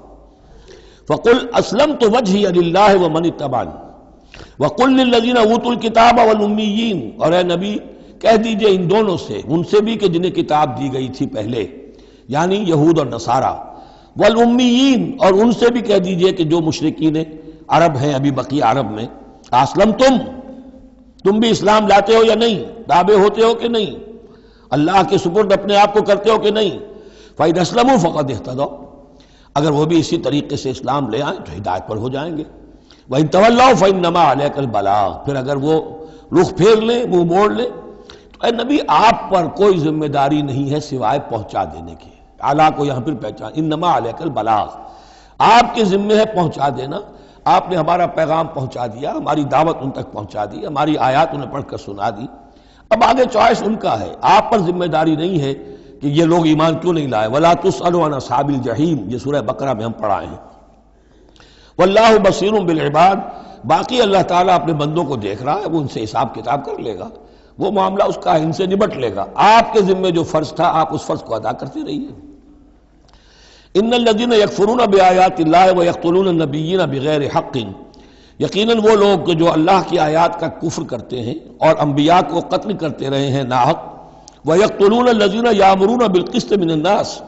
فقل اسلمت وجہی للہ ومن اتبعنی وقل للذین اوتوا الکتاب والامیین، اور اے نبی کہہ دیجئے ان دونوں سے، ان سے بھی کہ جنہیں کتاب دی گئی تھی پہلے، یعنی یہود اور نصارہ، والامیین، اور ان سے بھی کہہ دیجئے کہ جو مشرکین عرب ہیں ابھی بقی عرب میں، تم بھی اسلام لاتے ہو یا نہیں، تابع ہوتے ہو کہ نہیں، اللہ کے سپرد اپنے آپ کو کرتے ہو کہ نہیں۔ فَإِنْ أَسْلَمُوا فَقَدِ اهْتَدَوْا، اگر وہ بھی اسی طریقے سے اسلام لے آئیں تو ہدایت پر ہو جائیں گے۔ وَإِنْ تَوَلَّوْا فَإِنَّمَا عَلَيْكَ الْبَلَاغُ، پھر اگر وہ رخ پھیر لیں، منہ موڑ لیں، تو اے نبی آپ پر کوئی ذمہ داری نہیں ہے سوائے پہنچا دینے کی۔ اعلیٰ کو یہاں پھر پہچان، انما علیک البلاغ، آپ کے ذمہ ہے پہنچا دینا، آپ نے ہمارا پیغام پہنچا دیا، ہماری دعوت ان تک پہنچا دی، ہماری آیات انہیں پڑھ کر سنا دی، اب آگے چوائس ان کا ہے، آپ پر ذمہ داری نہیں ہے کہ یہ لوگ ایمان کیوں نہیں لائے۔ وَلَا تُسْأَلُ عَنْ أَصْحَابِ الْجَحِيمِ، یہ سورہ بقرہ میں ہم پڑھائے ہیں۔ وَاللَّهُ بَصِيرٌ بِالْعِبَادِ، باقی اللہ تعالیٰ اپنے بندوں کو دیکھ رہا ہے، وہ ان سے حساب کتاب کر لے گا، وہ معاملہ اس کا ان سے نبٹ لے گا، آپ کے ذمہ جو فرض تھا آپ اس فرض کو ادا کرتے رہیے۔ ان الذین یکفرون بآیات اللہ ویقتلون النبیین بغیر حق، یقیناً وہ لوگ جو اللہ کی آیات کا کفر کرتے ہیں اور انبیاء کو قتل کرتے رہے ہیں ناحق، ویقتلون الذین یامرون بالقسط من الناس،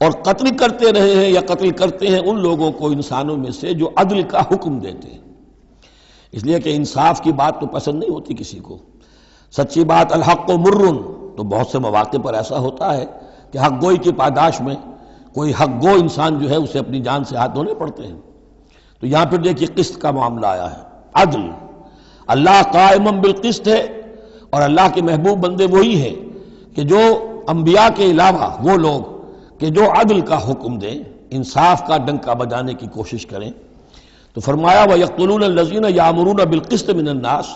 اور قتل کرتے رہے ہیں یا قتل کرتے ہیں ان لوگوں کو انسانوں میں سے جو عدل کا حکم دیتے ہیں، اس لیے کہ انصاف کی بات تو پسند نہیں ہوتی کسی کو، سچی بات الحق مرن، تو بہت سے مواقع پر ایسا ہوتا ہے کہ حق گوئی کی پاداش میں کوئی حق گو انسان جو ہے اسے اپنی جان سے ہاتھ دھونے پڑتے ہیں، تو یہاں پھر دیکھیے قسط کا معاملہ آیا ہے، عدل، اللہ قائم بالقسط ہے، اور اللہ کے محبوب بندے وہی ہیں کہ جو انبیاء کے علاوہ وہ لوگ کہ جو عدل کا حکم دیں، انصاف کا ڈنکا بجانے کی کوشش کریں، تو فرمایا وَيَقْتُلُونَ الَّذِينَ يَأْمُرُونَ بِالْقِسْطِ مِنَ النَّاسِ،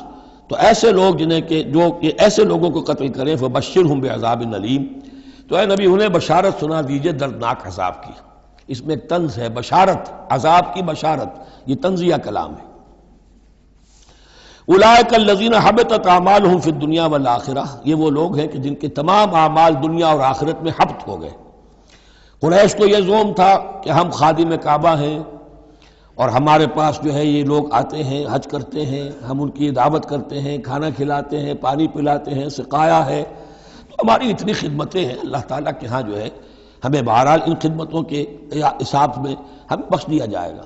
تو ایسے لوگ جنہیں کہ جو کہ ایسے لوگوں کو قتل کریں فَبَشِّرْهُمْ بِعَذَابٍ أَلِيمٍ، تو اے نبی انہیں بشارت سنا دیجئے دردناک عذاب کی، اس میں ایک طنز ہے، بشارت، عذاب کی بشارت، یہ طنزیہ کلام ہے۔ اولئک الذین حبطت اعمالهم فی الدنیا والآخرہ، یہ وہ لوگ ہیں کہ جن کے تمام اعمال دنیا اور آخرت میں حبط ہو گئے۔ قریش کو یہ زوم تھا کہ ہم خادم کعبہ ہیں اور ہمارے پاس جو ہے یہ لوگ آتے ہیں، حج کرتے ہیں، ہم ان کی دعوت کرتے ہیں، کھانا کھلاتے ہیں، پانی پلاتے ہیں، سقایا ہے، تو ہماری اتنی خدمتیں ہیں، اللہ تعالیٰ کے ہاں جو ہے ہمیں بہرحال ان خدمتوں کے حساب میں ہمیں بخش دیا جائے گا۔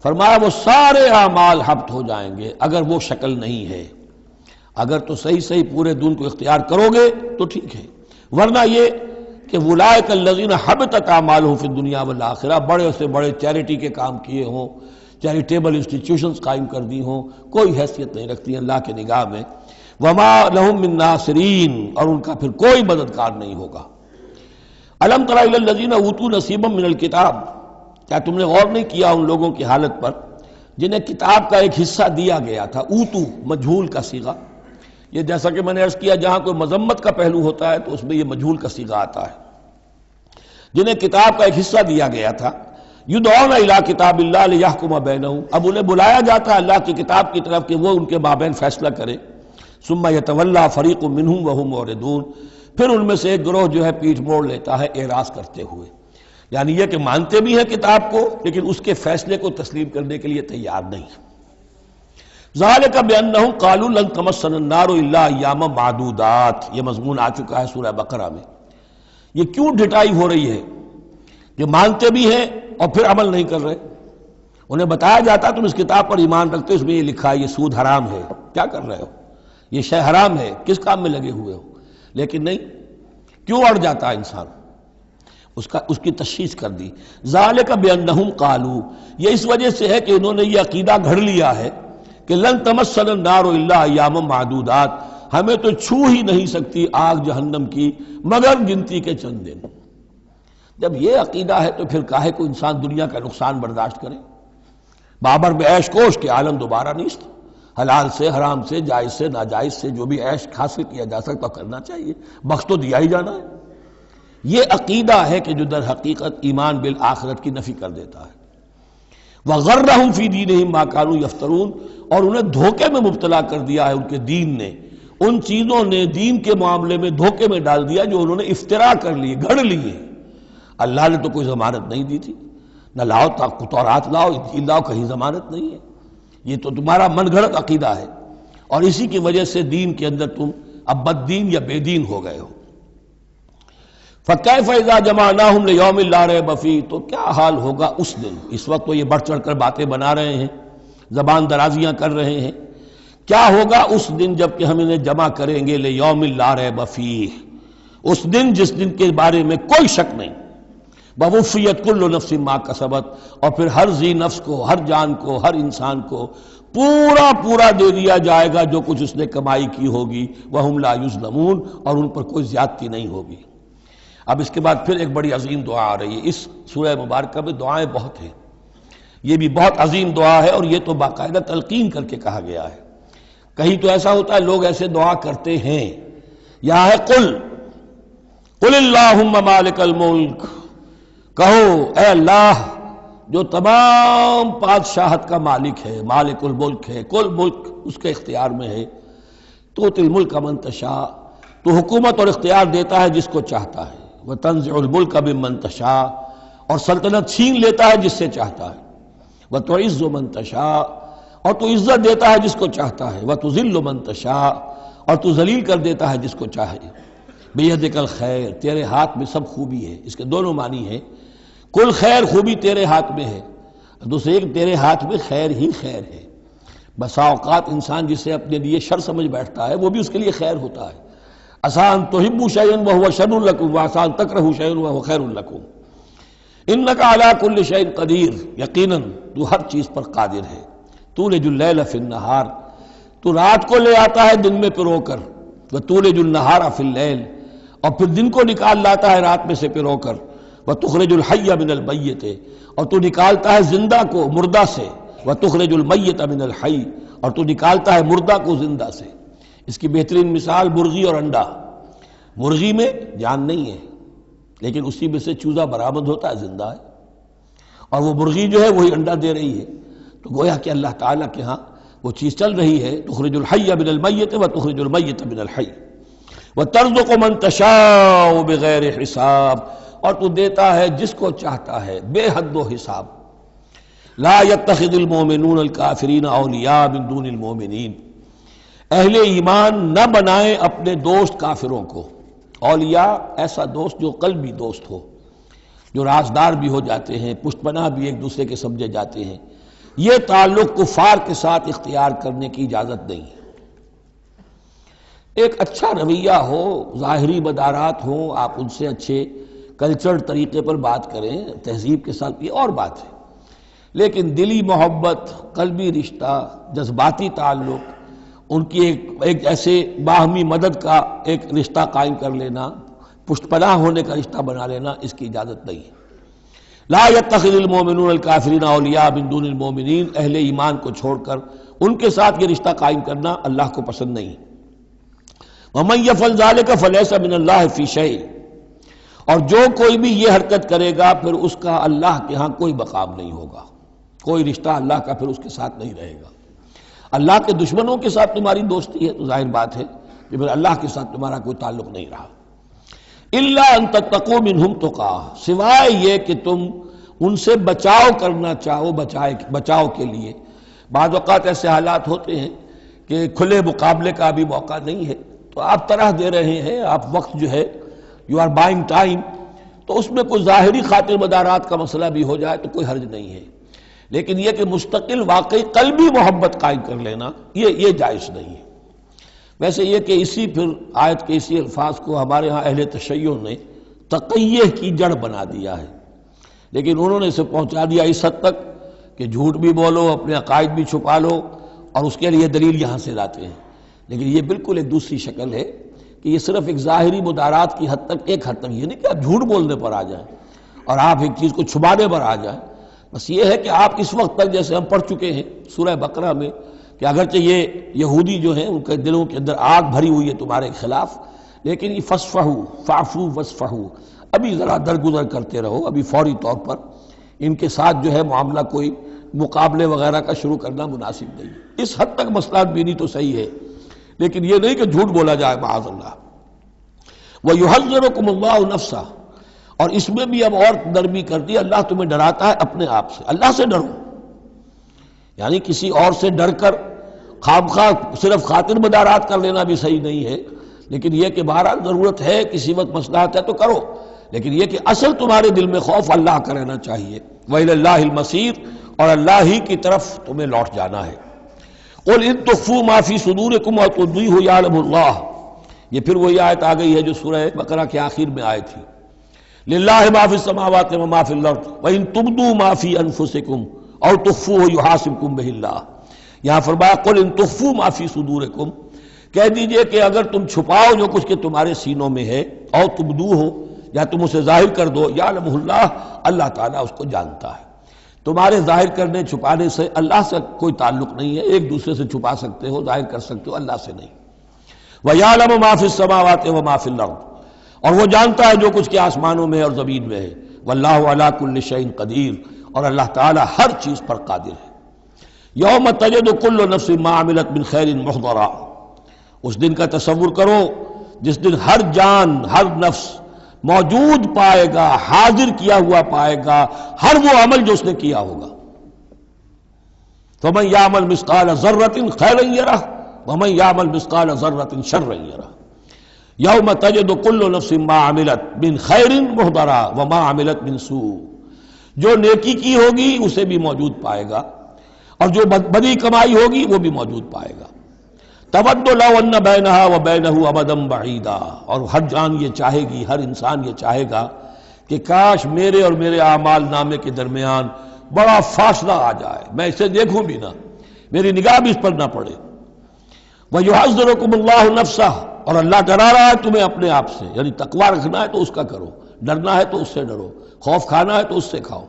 فرمایا وہ سارے اعمال حبط ہو جائیں گے اگر وہ شکل نہیں ہے. اگر تو صحیح صحیح پورے دین کو اختیار کرو گے تو ٹھیک ہے، ورنہ یہ کہ اولئک الذین حبطت اعمالهم فی الدنیا والآخرہ، بڑے سے بڑے چیریٹی کے کام کیے ہوں، چیریٹیبل انسٹیٹیوشنز قائم کر دی ہوں، کوئی حیثیت نہیں رکھتی اللہ کے نگاہ میں. وما لهم من ناصرین، اور ان کا پھر کوئی مددگار نہیں ہوگا. الم تر الی الذین اوتوا نصیبا من الکتاب، کیا تم نے غور نہیں کیا ان لوگوں کی حالت پر جنہیں کتاب کا ایک حصہ دیا گیا تھا؟ اوتو مجہول کا صیغہ، یہ جیسا کہ میں نے عرض کیا جہاں کوئی مذمت کا پہلو ہوتا ہے تو اس میں یہ مجہول کا صیغہ آتا ہے. جنہیں کتاب کا ایک حصہ دیا گیا تھا، یدعون الی کتاب اللہ لیحکم بینہم، اب انہیں بلایا جاتا ہے اللہ کی کتاب کی طرف کہ وہ ان کے مابین فیصلہ کرے. ثم یتولی فریق منہم وہم معرضون، پھر ان میں سے ایک گروہ جو ہے پیٹھ موڑ لیتا ہے اعراض کرتے ہوئے، یعنی یہ کہ مانتے بھی ہیں کتاب کو لیکن اس کے فیصلے کو تسلیم کرنے کے لیے تیار نہیں. ذالک بانہم قالوا لن تمسنا النار الا ایاما معدودات، یہ مضمون آ چکا ہے سورہ بقرہ میں. یہ کیوں ڈٹائی ہو رہی ہے کہ مانتے بھی ہیں اور پھر عمل نہیں کر رہے؟ انہیں بتایا جاتا تم اس کتاب پر ایمان رکھتے، اس میں یہ لکھا ہے یہ سود حرام ہے، کیا کر رہے ہو، یہ شے حرام ہے، کس کام میں لگے ہوئے ہو؟ لیکن نہیں، کیوں اڑ جاتا ہے انسان؟ اس کی تشخیص کر دی. ذالک بانہم قالوا، یہ اس وجہ سے ہے کہ انہوں نے یہ عقیدہ گھڑ لیا ہے کہ لن تمسنا النار الا ایاما معدودات، ہمیں تو چھو ہی نہیں سکتی آگ جہنم کی مگر گنتی کے چند دن. جب یہ عقیدہ ہے تو پھر کاہے کو انسان دنیا کا نقصان برداشت کرے؟ بابر میں عیش کوش کے عالم دوبارہ نیست، حلال سے حرام سے جائز سے ناجائز سے جو بھی عیش حاصل کیا جا سکتا کرنا چاہیے، بخت تو دیا ہی جانا ہے. یہ عقیدہ ہے کہ جو در حقیقت ایمان بالآخرت کی نفی کر دیتا ہے. وَغَرَّهُمْ فِي دِينِهِمْ مَا كَانُوا يَفْتَرُونَ، اور انہیں دھوکے میں مبتلا کر دیا ہے ان کے دین نے، ان چیزوں نے دین کے معاملے میں دھوکے میں ڈال دیا جو انہوں نے افترا کر لی، گھڑ لیے. اللہ نے تو کوئی ضمانت نہیں دی تھی، نہ لاؤ تورات لاؤ انجیل لاؤ، کہیں ضمانت نہیں ہے. یہ تو تمہارا من گھڑت عقیدہ ہے اور اسی کی وجہ سے دین کے اندر تم اب بد دین یا بے دین ہو گئے ہو. فَكَيْفَ إِذَا جَمَعْنَاهُمْ لِيَوْمٍ لَا رَيْبَ فِيهِ، تو کیا حال ہوگا اس دن. اس وقت تو یہ بڑھ چڑھ کر باتیں بنا رہے ہیں، زبان درازیاں کر رہے ہیں. کیا ہوگا اس دن جب کہ ہم انہیں جمع کریں گے لِيَوْمٍ لَا رَيْبَ فِيهِ، اس دن جس دن کے بارے میں کوئی شک نہیں. وَوُفِّيَتْ كُلُّ نَفْسٍ مَا كَسَبَتْ، اور پھر ہر ذی نفس کو، ہر جان کو، ہر انسان کو پورا دے دیا جائے گا جو کچھ اس نے کمائی کی ہوگی. وَهُمْ لَا يُظْلَمُونَ، اور ان پر کوئی زیادتی نہیں ہوگی. اب اس کے بعد پھر ایک بڑی عظیم دعا آ رہی ہے. اس سورہ مبارکہ میں دعائیں بہت ہیں، یہ بھی بہت عظیم دعا ہے اور یہ تو باقاعدہ تلقین کر کے کہا گیا ہے. کہیں تو ایسا ہوتا ہے لوگ ایسے دعا کرتے ہیں. یہاں ہے قل اللہم مالک الملک، کہو اے اللہ جو تمام بادشاہت کا مالک ہے، مالک الملک ہے، کل ملک اس کے اختیار میں ہے. تؤتی الملک من تشاء، تو حکومت اور اختیار دیتا ہے جس کو چاہتا ہے. وتنزع الملک ممن تشاء، اور سلطنت چھین لیتا ہے جس سے چاہتا ہے. وتعز من تشاء، اور تو عزت دیتا ہے جس کو چاہتا ہے. وتذل من تشاء، اور تو ذلیل کر دیتا ہے جس کو چاہے. بیدک الخیر، تیرے ہاتھ میں سب خوبی ہے. اس کے دونوں معنی ہیں، کل خیر خوبی تیرے ہاتھ میں ہے، دوسرے ایک تیرے ہاتھ میں خیر ہی خیر ہے. بسا اوقات انسان جسے اپنے لیے شر سمجھ بیٹھتا ہے وہ بھی اس کے لیے خیر ہوتا ہے. آسان تحبوا شیئا وہو شر لکم، وآسان تکرہوا شیئا وہو خیر لکم. انک علی کل شیء قدیر، یقیناً تو ہر چیز پر قادر ہے. تولج اللیل فی النہار، تو رات کو لے آتا ہے دن میں پرو کر. وتولج النہار فی اللیل، اور پھر دن کو نکال لاتا ہے رات میں سے پرو کر. وتخرج الحی من المیت، اور تو نکالتا ہے زندہ کو مردہ سے. وتخرج المیت من الحی، اور تو نکالتا ہے مردہ کو زندہ سے. اس کی بہترین مثال مرغی اور انڈا. مرغی میں جان نہیں ہے لیکن اسی میں سے چوزہ برآمد ہوتا ہے، زندہ ہے، اور وہ مرغی جو ہے وہی انڈا دے رہی ہے. تو گویا کہ اللہ تعالیٰ کے ہاں وہ چیز چل رہی ہے. تخرج الحی من المیت وتخرج المیت من الحی وترزق من تشاء بغیر حساب، اور تو دیتا ہے جس کو چاہتا ہے بے حد و حساب. لا يتخذ المؤمنون الکافرین اولیاء من دون المؤمنین، اہل ایمان نہ بنائیں اپنے دوست کافروں کو. اولیاء ایسا دوست جو قلبی دوست ہو، جو رازدار بھی ہو جاتے ہیں، پشت پناہ بھی ایک دوسرے کے سمجھے جاتے ہیں. یہ تعلق کفار کے ساتھ اختیار کرنے کی اجازت نہیں ہے۔ ایک اچھا رویہ ہو، ظاہری مدارات ہوں، آپ ان سے اچھے کلچر طریقے پر بات کریں، تہذیب کے ساتھ، یہ اور بات ہے، لیکن دلی محبت، قلبی رشتہ، جذباتی تعلق، ان کی ایک ایسے باہمی مدد کا ایک رشتہ قائم کر لینا، پشت پناہ ہونے کا رشتہ بنا لینا، اس کی اجازت نہیں ہے۔ لا يتخذ المؤمنون الکافرین اولیاء من دون المؤمنین، اہل ایمان کو چھوڑ کر ان کے ساتھ یہ رشتہ قائم کرنا اللہ کو پسند نہیں۔ ومن یفعل ذلک فلیس من اللہ فی شیء، اور جو کوئی بھی یہ حرکت کرے گا پھر اس کا اللہ کے ہاں کوئی مقام نہیں ہوگا، کوئی رشتہ اللہ کا پھر اس کے ساتھ نہیں رہے گا۔ اللہ کے دشمنوں کے ساتھ تمہاری دوستی ہے تو ظاہر بات ہے کہ پھر اللہ کے ساتھ تمہارا کوئی تعلق نہیں رہا۔ الا ان تتقوا منہم تقا، سوائے یہ کہ تم ان سے بچاؤ کرنا چاہو، بچاؤ کے لیے۔ بعض اوقات ایسے حالات ہوتے ہیں کہ کھلے مقابلے کا بھی موقع نہیں ہے، تو آپ طرح دے رہے ہیں، آپ وقت جو ہے یو آر بائنگ ٹائم، تو اس میں کوئی ظاہری خاطر مدارات کا مسئلہ بھی ہو جائے تو کوئی حرج نہیں ہے، لیکن یہ کہ مستقل واقعی قلبی محبت قائم کر لینا یہ جائز نہیں ہے۔ ویسے یہ کہ اسی پھر آیت کے اسی الفاظ کو ہمارے ہاں اہل تشیع نے تقیہ کی جڑ بنا دیا ہے، لیکن انہوں نے اسے پہنچا دیا اس حد تک کہ جھوٹ بھی بولو، اپنے عقائد بھی چھپا لو، اور اس کے لیے دلیل یہاں سے لاتے ہیں۔ لیکن یہ بالکل ایک دوسری شکل ہے کہ یہ صرف ایک ظاہری مدارات کی حد تک، ایک حد تک، یہ نہیں کہ آپ جھوٹ بولنے پر آ جائیں اور آپ ایک چیز کو چھپانے پر آ جائیں، بس یہ ہے کہ آپ اس وقت تک، جیسے ہم پڑھ چکے ہیں سورہ بقرہ میں، کہ اگرچہ یہ یہودی جو ہیں ان کے دلوں کے اندر آگ بھری ہوئی ہے تمہارے خلاف، لیکن یہ فصفحوا فاعفوا واصفحوا، ابھی ذرا درگزر کرتے رہو، ابھی فوری طور پر ان کے ساتھ جو ہے معاملہ کوئی مقابلے وغیرہ کا شروع کرنا مناسب نہیں۔ اس حد تک مسئلہ بینی تو صحیح ہے، لیکن یہ نہیں کہ جھوٹ بولا جائے معاذ اللہ۔ وَيُحَذِّرُكُمُ اللَّهُ نَفْسَهُ، اور اس میں بھی اب اور نرمی کر دی، اللہ تمہیں ڈراتا ہے اپنے آپ سے، اللہ سے ڈرو، یعنی کسی اور سے ڈر کر خواہ صرف خاطر مدارات کر لینا بھی صحیح نہیں ہے، لیکن یہ کہ بہرحال ضرورت ہے، کسی وقت مصلحت ہے تو کرو، لیکن یہ کہ اصل تمہارے دل میں خوف اللہ کا رہنا چاہیے۔ وَإِلَى اللَّهِ الْمَصِيرُ، اور اللہ ہی کی طرف تمہیں لوٹ جانا ہے۔ قُلْ إِن تُخْفُوا مَا فِي صُدُورِكُمْ وَتُبْدُوهُ يَعْلَمُ اللَّهُ، یہ پھر وہی آیت آ گئی ہے جو سورہ بقرہ کے آخر میں آئی تھی، لِلَّهِ مَا فِي السَّمَاوَاتِ وَمَا فِي الْأَرْضِ وَإِن تُبْدُوا مَا فِي أَنفُسِكُمْ أَوْ تُخْفُوهُ يُحَاسِبْكُم بِهِ اللَّهُ، یہاں فرمایا قُلْ إِن تُخْفُوا مَا فِي صُدُورِكُمْ، کہہ دیجئے کہ اگر تم چھپاؤ جو کچھ کہ تمہارے سینوں میں ہے، اور تبدوہ، یا تم اسے ظاہر کر دو، یعلمہ اللہ، اللہ تعالیٰ اس کو جانتا ہے۔ تمہارے ظاہر کرنے چھپانے سے اللہ سے کوئی تعلق نہیں ہے، ایک دوسرے سے چھپا سکتے ہو، ظاہر کر سکتے ہو، اللہ سے نہیں۔ وَيَعْلَمُ مَا فِي السَّمَاوَاتِ وَمَا فِي الْأَرْضِ، اور وہ جانتا ہے جو کچھ کے آسمانوں میں ہے اور زمین میں ہے۔ وَاللَّهُ عَلَىٰ كُلِّ شَيْءٍ قَدِيرٌ، اور اللہ تعالیٰ ہر چیز پر قادر ہے۔ یوم تجد کل نفس ما عملت من خیر محضرا، اس دن کا تصور کرو جس دن ہر جان، ہر نفس موجود پائے گا، حاضر کیا ہوا پائے گا ہر وہ عمل جو اس نے کیا ہوگا۔ فمن یعمل مثقال ذرۃ خیرا یرہ ومن یعمل مثقال ذرۃ شرا یرہ، یوم تجد کل نفس ما عملت من خیر محضرا وما عملت من سوء، جو نیکی کی ہوگی اسے بھی موجود پائے گا، اور جو بدی کمائی ہوگی وہ بھی موجود پائے گا۔ تود لو ان بینہا و بینہ امدا بعیدا، اور ہر جان یہ چاہے گی، ہر انسان یہ چاہے گا کہ کاش میرے اور میرے اعمال نامے کے درمیان بڑا فاصلہ آ جائے، میں اسے دیکھوں بھی نہ، میری نگاہ بھی اس پر نہ پڑے۔ وَيُحَذِّرُكُمُ اللَّهُ نَفْسَهُ، اور اللہ ڈرا رہا ہے تمہیں اپنے آپ سے، یعنی تقویٰ رکھنا ہے تو اس کا کرو، ڈرنا ہے تو اس سے ڈرو، خوف کھانا ہے تو اس سے کھاؤ۔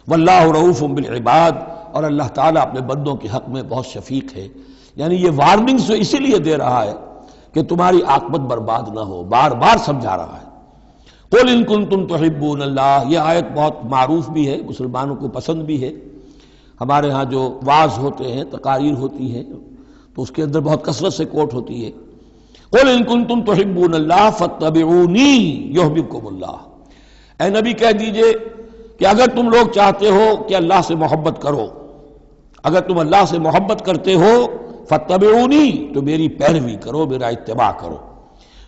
وَاللَّهُ رَءُوفٌ بِالْعِبَادِ، اور اللہ تعالیٰ اپنے بندوں کے حق میں بہت شفیق ہے، یعنی یہ وارننگ سے اسی لیے دے رہا ہے کہ تمہاری عاقبت برباد نہ ہو، بار بار سمجھا رہا ہے۔ قُلْ إِن كُنتُمْ تُحِبُّونَ اللَّهَ، یہ آیت بہت معروف بھی ہے، مسلمانوں کو پسند بھی ہے۔ ہمارے ہاں جو وعظ ہوتے ہیں، تقاریر ہوتی ہیں، تو اس کے اندر بہت کثرت سے کوٹ ہوتی ہے، قُلْ إِن كُنتُمْ تُحِبُّونَ اللَّهَ فَاتَّبِعُونِي يُحْبِبْكُمُ اللَّهُ، اے نبی کہہ دیجئے کہ اگر تم لوگ چاہتے ہو کہ اللہ سے محبت کرو، اگر تم اللہ سے محبت کرتے ہو، فَاتَّبِعُونِي، تو میری پیروی کرو، میرا اتباع کرو۔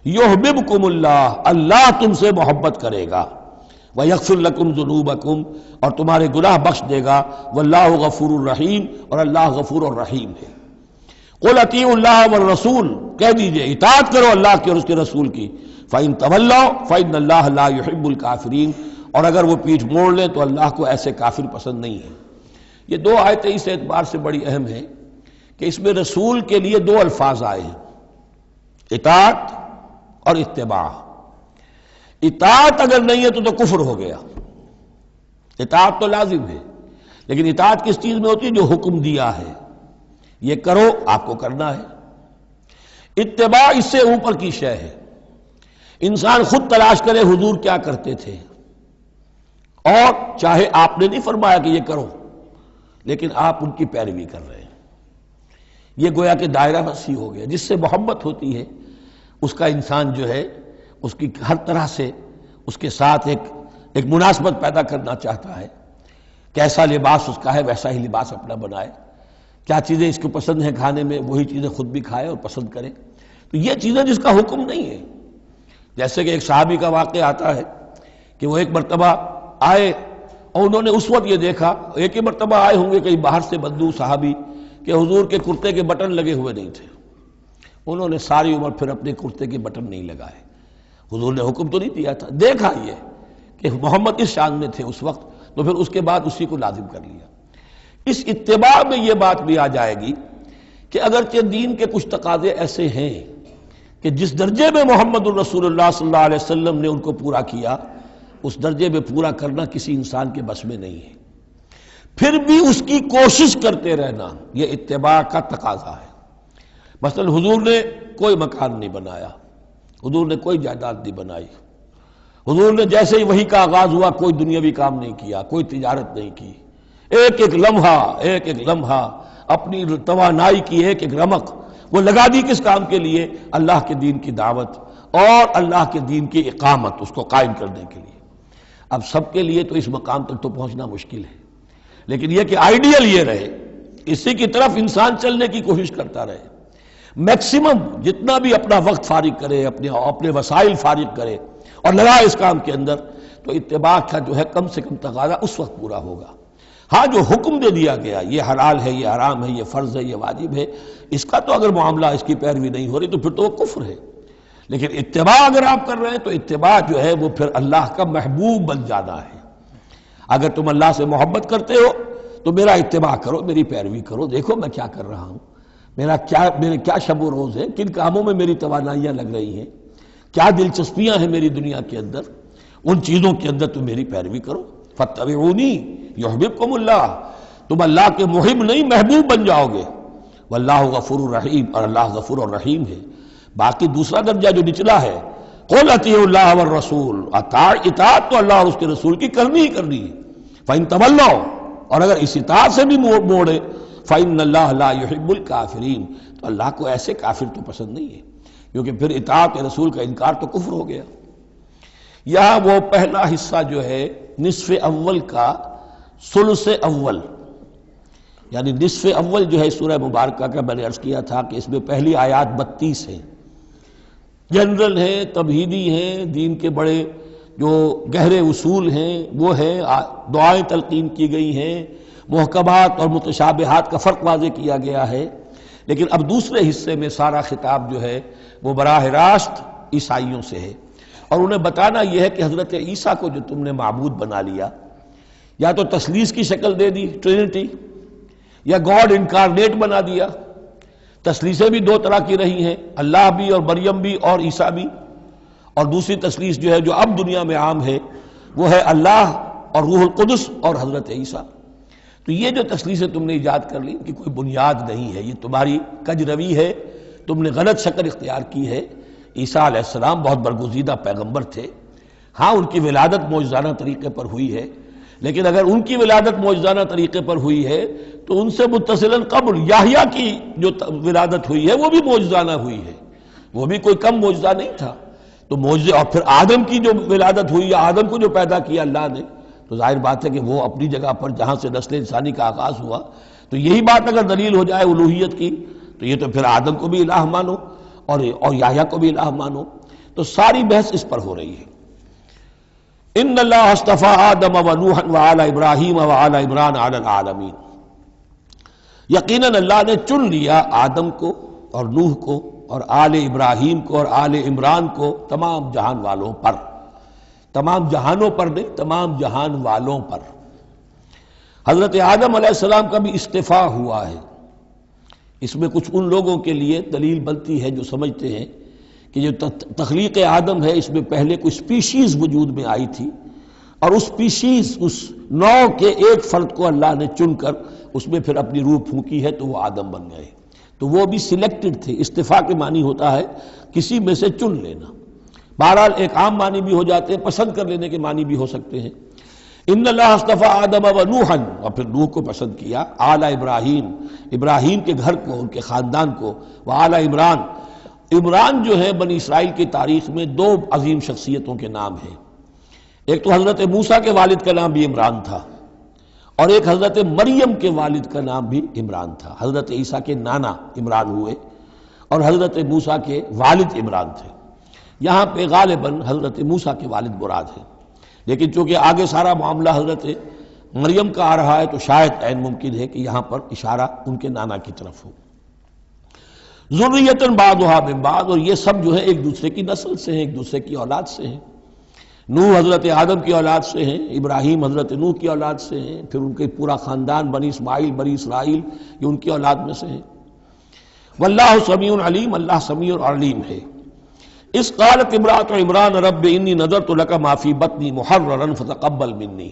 یحببکم اللہ، اللہ تم سے محبت کرے گا۔ وَيَغْفِرْ لَكُمْ ذُنُوبَكُمْ، اور تمہارے گناہ بخش دے گا، وَاللَّهُ غَفُورٌ رَحِيمٌ، اور اللہ غفور الرحیم ہے۔ قُلْ اطیعوا اللہ والرسول، کہہ دیجئے اطاعت کرو اللہ کی اور اس کے رسول کی، فَإِن تَوَلَّوْا فَإِنَّ اللَّهَ لَا يُحِبُّ الْكَافِرِينَ، اور اگر وہ پیٹھ موڑ لیں تو اللہ کو ایسے کافر پسند نہیں ہے۔ یہ دو آیتیں اس اعتبار سے بڑی اہم ہیں کہ اس میں رسول کے لیے دو الفاظ آئے ہیں، اطاعت اور اتباع۔ اطاعت اگر نہیں ہے تو کفر ہو گیا۔ اطاعت تو لازم ہے، لیکن اطاعت کس چیز میں ہوتی ہے؟ جو حکم دیا ہے یہ کرو، آپ کو کرنا ہے۔ اتباع اس سے اوپر کی شے ہے، انسان خود تلاش کرے حضور کیا کرتے تھے، اور چاہے آپ نے نہیں فرمایا کہ یہ کرو لیکن آپ ان کی پیروی کر رہے ہیں، یہ گویا کہ دائرہ وسیع ہو گیا۔ جس سے محبت ہوتی ہے اس کا انسان جو ہے اس کی ہر طرح سے اس کے ساتھ ایک مناسبت پیدا کرنا چاہتا ہے، کیسا لباس اس کا ہے ویسا ہی لباس اپنا بنائے، کیا چیزیں اس کو پسند ہیں کھانے میں وہی چیزیں خود بھی کھائے اور پسند کرے۔ تو یہ چیزیں جس کا حکم نہیں ہے، جیسے کہ ایک صحابی کا واقعہ آتا ہے کہ وہ ایک مرتبہ آئے اور انہوں نے اس وقت یہ دیکھا، ایک ہی مرتبہ آئے ہوں گے کہیں باہر سے بدو صحابی، کہ حضور کے کرتے کے بٹن لگے ہوئے نہیں تھے۔ انہوں نے ساری عمر پھر اپنے کرتے کے بٹن نہیں لگائے، حضور نے حکم تو نہیں دیا تھا، دیکھا یہ کہ محمد اس شان میں تھے اس وقت، تو پھر اس کے بعد اسی کو لازم کر لیا۔ اس اتباع میں یہ بات بھی آ جائے گی کہ اگرچہ دین کے کچھ تقاضے ایسے ہیں کہ جس درجے میں محمد الرسول اللہ صلی اللہ علیہ وسلم نے ان کو پورا کیا، اس درجے میں پورا کرنا کسی انسان کے بس میں نہیں ہے، پھر بھی اس کی کوشش کرتے رہنا یہ اتباع کا تقاضا ہے۔ مثلا حضور نے کوئی مکان نہیں بنایا، حضور نے کوئی جائیداد نہیں بنائی، حضور نے جیسے ہی وحی کا آغاز ہوا کوئی دنیاوی کام نہیں کیا، کوئی تجارت نہیں کی، ایک ایک لمحہ اپنی توانائی کی ایک ایک رمق وہ لگا دی کس کام کے لیے؟ اللہ کے دین کی دعوت اور اللہ کے دین کی اقامت، اس کو قائم کرنے کے لیے۔ اب سب کے لیے تو اس مقام تک تو پہنچنا مشکل ہے، لیکن یہ کہ آئیڈیل یہ رہے، اسی کی طرف انسان چلنے کی کوشش کرتا رہے، میکسیمم جتنا بھی اپنا وقت فارغ کرے، اپنے وسائل فارغ کرے اور لگائے اس کام کے اندر، تو اتباع کا جو ہے کم سے کم تقاضا اس وقت پورا ہوگا۔ ہاں جو حکم دے دیا گیا یہ حلال ہے، یہ حرام ہے، یہ فرض ہے، یہ واجب ہے، اس کا تو اگر معاملہ اس کی پیروی نہیں ہو رہی تو پھر تو وہ کفر ہے۔ لیکن اتباع اگر آپ کر رہے ہیں تو اتباع جو ہے وہ پھر اللہ کا محبوب بن جانا ہے۔ اگر تم اللہ سے محبت کرتے ہو تو میرا اتباع کرو، میری پیروی کرو، دیکھو میں کیا کر رہا ہوں، میرے کیا شب و روز ہے، کن کاموں میں میری توانائیاں لگ رہی ہیں، کیا دلچسپیاں ہیں میری دنیا کے اندر، ان چیزوں کے اندر تم میری پیروی کرو۔ فاتبعونی یحببکم اللہ، تم اللہ کے محب نہیں محبوب بن جاؤ گے۔ واللہ غفور الرحیم، اور اللہ غفور الرحیم ہے۔ باقی دوسرا درجہ جو نچلا ہے، قل اطیعوا اللہ والرسول، اطاعت تو اللہ اور اس کے رسول کی کرنی ہی کرنی ہے۔ فإن تولوا، اور اگر اس اطاعت سے بھی موڑے، فإن اللہ لا يحب الکافرین، تو اللہ کو ایسے کافر تو پسند نہیں ہے، کیونکہ پھر اطاعت رسول کا انکار تو کفر ہو گیا۔ یہاں وہ پہلا حصہ جو ہے نصف اول کا ثلث اول، یعنی نصف اول جو ہے سورہ مبارکہ کا، میں نے عرض کیا تھا کہ اس میں پہلی آیات 32 ہیں، جنرل ہیں، تمہیدی ہیں، دین کے بڑے جو گہرے اصول ہیں وہ ہیں، دعائیں تلقین کی گئی ہیں، محکمات اور متشابہات کا فرق واضح کیا گیا ہے۔ لیکن اب دوسرے حصے میں سارا خطاب جو ہے وہ براہ راست عیسائیوں سے ہے، اور انہیں بتانا یہ ہے کہ حضرت عیسیٰ کو جو تم نے معبود بنا لیا، یا تو تثلیث کی شکل دے دی ٹرینٹی، یا گاڈ انکارنیٹ بنا دیا۔ تثلیثیں بھی دو طرح کی رہی ہیں، اللہ بھی اور مریم بھی اور عیسیٰ بھی، اور دوسری تثلیث جو ہے جو اب دنیا میں عام ہے وہ ہے اللہ اور روح القدس اور حضرت عیسیٰ۔ تو یہ جو تثلیثیں تم نے ایجاد کر لی ان کی کوئی بنیاد نہیں ہے، یہ تمہاری کج روی ہے، تم نے غلط شکل اختیار کی ہے۔ عیسیٰ علیہ السلام بہت برگزیدہ پیغمبر تھے، ہاں ان کی ولادت معجزانہ طریقے پر ہوئی ہے، لیکن اگر ان کی ولادت معجزانہ طریقے پر ہوئی ہے تو ان سے متصلاً قبل یحییٰ کی جو ولادت ہوئی ہے وہ بھی معجزانہ ہوئی ہے، وہ بھی کوئی کم معجزہ نہیں تھا۔ تو معجزے، اور پھر آدم کی جو ولادت ہوئی یا آدم کو جو پیدا کیا اللہ نے، تو ظاہر بات ہے کہ وہ اپنی جگہ پر جہاں سے نسل انسانی کا آغاز ہوا، تو یہی بات اگر دلیل ہو جائے الوہیت کی تو یہ تو پھر آدم کو بھی الہ مانو اور یحییٰ کو بھی الہ مانو، تو ساری بحث اس پر ہو رہی ہے۔ ان اللہ اصطفى آدم ونوحا وآل ابراہیم وآل عمران علی العالمین، یقیناً اللہ نے چن لیا آدم کو اور نوح کو اور آل ابراہیم کو اور آل عمران کو تمام جہان والوں پر، تمام جہانوں پر نہیں، تمام جہان والوں پر۔ حضرت آدم علیہ السلام کا بھی استفاء ہوا ہے۔ اس میں کچھ ان لوگوں کے لیے دلیل بنتی ہے جو سمجھتے ہیں کہ جو تخلیق آدم ہے اس میں پہلے کوئی سپیشیز وجود میں آئی تھی، اور اس سپیشیز، اس نوع کے ایک فرد کو اللہ نے چن کر اس میں پھر اپنی روح پھونکی ہے تو وہ آدم بن گئے، تو وہ بھی سلیکٹڈ تھے۔ استفاء کے معنی ہوتا ہے کسی میں سے چن لینا، بہرحال ایک عام معنی بھی ہو جاتے ہیں، پسند کر لینے کے معنی بھی ہو سکتے ہیں۔ ان اللہ اصطفى آدم ونوحا، اور پھر نوح کو پسند کیا، آل ابراہیم، ابراہیم کے گھر کو، ان کے خاندان کو، وآل عمران، عمران جو ہے بنی اسرائیل کی تاریخ میں دو عظیم شخصیتوں کے نام ہیں، ایک تو حضرت موسیٰ کے والد کا نام بھی عمران تھا، اور ایک حضرت مریم کے والد کا نام بھی عمران تھا۔ حضرت عیسیٰ کے نانا عمران ہوئے اور حضرت موسیٰ کے والد عمران تھے۔ یہاں پہ غالباً حضرت موسیٰ کے والد مراد ہیں، لیکن چونکہ آگے سارا معاملہ حضرت مریم کا آ رہا ہے تو شاید عین ممکن ہے کہ یہاں پر اشارہ ان کے نانا کی طرف ہو۔ ذریۃ بعضھا من بعض، اور یہ سب جو ہے ایک دوسرے کی نسل سے ہیں، ایک دوسرے کی اولاد سے ہیں۔ نوح حضرت آدم کی اولاد سے ہیں، ابراہیم حضرت نوح کی اولاد سے ہیں، پھر ان کے پورا خاندان بنی اسماعیل بنی اسرائیل یہ ان کی اولاد میں سے ہیں۔ واللہ سمیع علیم، اللہ سمیع اور علیم ہے۔ اس قالت امرأۃ عمران رب انی نذرت لک ما فی بطنی محررا فتقبل منی۔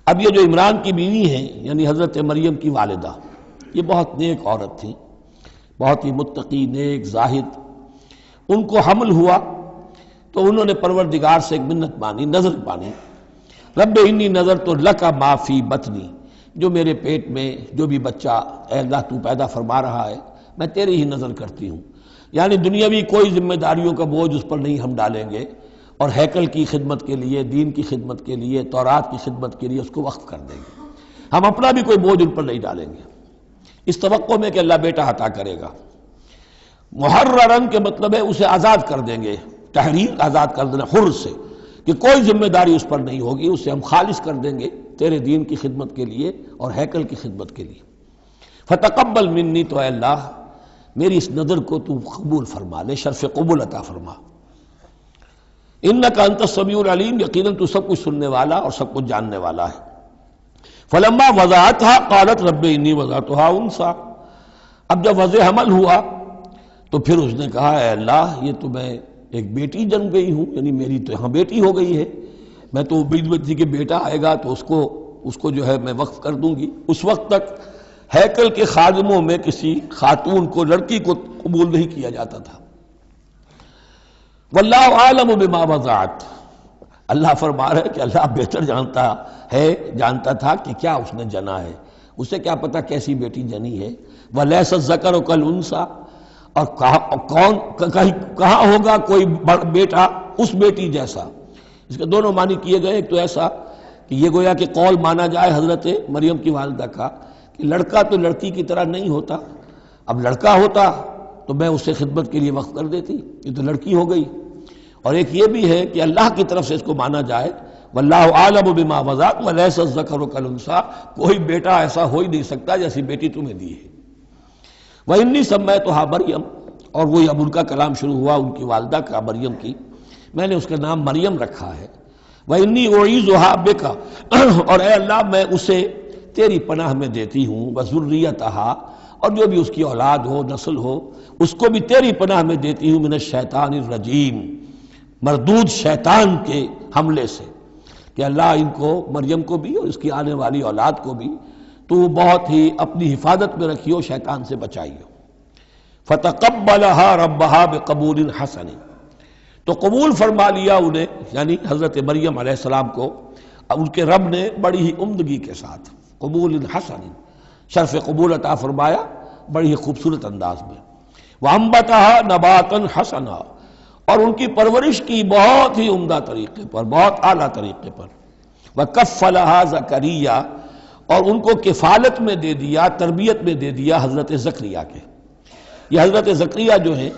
اب یہ جو عمران کی بیوی ہیں یعنی حضرت مریم کی والدہ، یہ بہت نیک عورت تھی، بہت ہی متقی، نیک، زاہد۔ ان کو حمل ہوا تو انہوں نے پروردگار سے ایک منت مانی، نظر مانی، رب انی نذرت لک ما فی بطنی، جو میرے پیٹ میں جو بھی بچہ اے اللہ تو پیدا فرما رہا ہے میں تیری ہی نظر کرتی ہوں، یعنی دنیاوی کوئی ذمہ داریوں کا بوجھ اس پر نہیں ہم ڈالیں گے، اور ہیکل کی خدمت کے لیے، دین کی خدمت کے لیے، تورات کی خدمت کے لیے اس کو وقف کر دیں گے، ہم اپنا بھی کوئی بوجھ ان پر نہیں ڈالیں گے، اس توقع میں کہ اللہ بیٹا عطا کرے گا۔ محررن کے مطلب ہے اسے آزاد کر دیں گے، تحریر آزاد کر دینا حر سے، کہ کوئی ذمہ داری اس پر نہیں ہوگی، اسے ہم خالص کر دیں گے تیرے دین کی خدمت کے لیے اور ہیکل کی خدمت کے لیے۔ فتقبل منی، تو اے اللہ میری اس نظر کو تو قبول فرما لے، شرف قبول عطا فرما۔ انک انت السمیع العلیم، یقیناً تو سب کچھ سننے والا اور سب کچھ جاننے والا ہے۔ فلما وضعتها قالت رب انی وضعتها انثی، اب جب وضع حمل ہوا تو پھر اس نے کہا اے اللہ یہ تو میں ایک بیٹی جن گئی ہوں، یعنی میری تو یہاں بیٹی ہو گئی ہے، میں تو امید میں تھی کہ بیٹا آئے گا تو اس کو جو ہے میں وقف کر دوں گی۔ اس وقت تک ہیکل کے خادموں میں کسی خاتون کو، لڑکی کو قبول نہیں کیا جاتا تھا۔ واللہ عالم بما وضعت، اللہ فرما رہا ہے کہ اللہ بہتر جانتا تھا کہ کیا اس نے جنا ہے، اسے کیا پتا کیسی بیٹی جنی ہے۔ ولیس الذکر کالانثی، اور کہاں ہوگا کوئی بیٹا اس بیٹی جیسا۔ اس کے دونوں معنی کیے گئے، ایک تو ایسا کہ یہ گویا کہ قول مانا جائے حضرت مریم کی والدہ کا کہ لڑکا تو لڑکی کی طرح نہیں ہوتا، اب لڑکا ہوتا تو میں اسے خدمت کے لیے وقف کر دیتی، یہ تو لڑکی ہو گئی۔ اور ایک یہ بھی ہے کہ اللہ کی طرف سے اس کو مانا جائے واللہ عالم بما وضعت ولیس الذکر کالانثی، کوئی بیٹا ایسا ہو ہی نہیں سکتا جیسی بیٹی تمہیں دی ہے۔ وَإِنِّي سَمَّيْتُهَا مریم، اور وہی اب ان کا کلام شروع ہوا ان کی والدہ کا مریم کی، میں نے اس کا نام مریم رکھا ہے۔ وَإِنِّي أُعِيذُهَا بِكَ، اور اے اللہ میں اسے تیری پناہ میں دیتی ہوں، وَذُرِّيَّتَهَا، اور جو بھی اس کی اولاد ہو، نسل ہو، اس کو بھی تیری پناہ میں دیتی ہوں، مِنَ الشَّيْطَانِ الرَّجِيمِ، مردود شیطان کے حملے سے، کہ اللہ ان کو، مریم کو بھی اور اس کی آنے والی اولاد کو بھی تو بہت ہی اپنی حفاظت میں رکھیو، شیطان سے بچائیو۔ فتقبلها ربها بقبول حسن، تو قبول فرما لیا انہیں، یعنی حضرت مریم علیہ السلام کو ان کے رب نے بڑی ہی عمدگی کے ساتھ، قبول حسن، شرف قبول عطا فرمایا بڑی ہی خوبصورت انداز میں۔ وانبتها نباتا حسنا، اور ان کی پرورش کی بہت ہی عمدہ طریقے پر، بہت اعلیٰ طریقے پر۔ وکفلها زکریا، اور ان کو کفالت میں دے دیا، تربیت میں دے دیا حضرت زکریا کے۔ یہ حضرت زکریا جو ہیں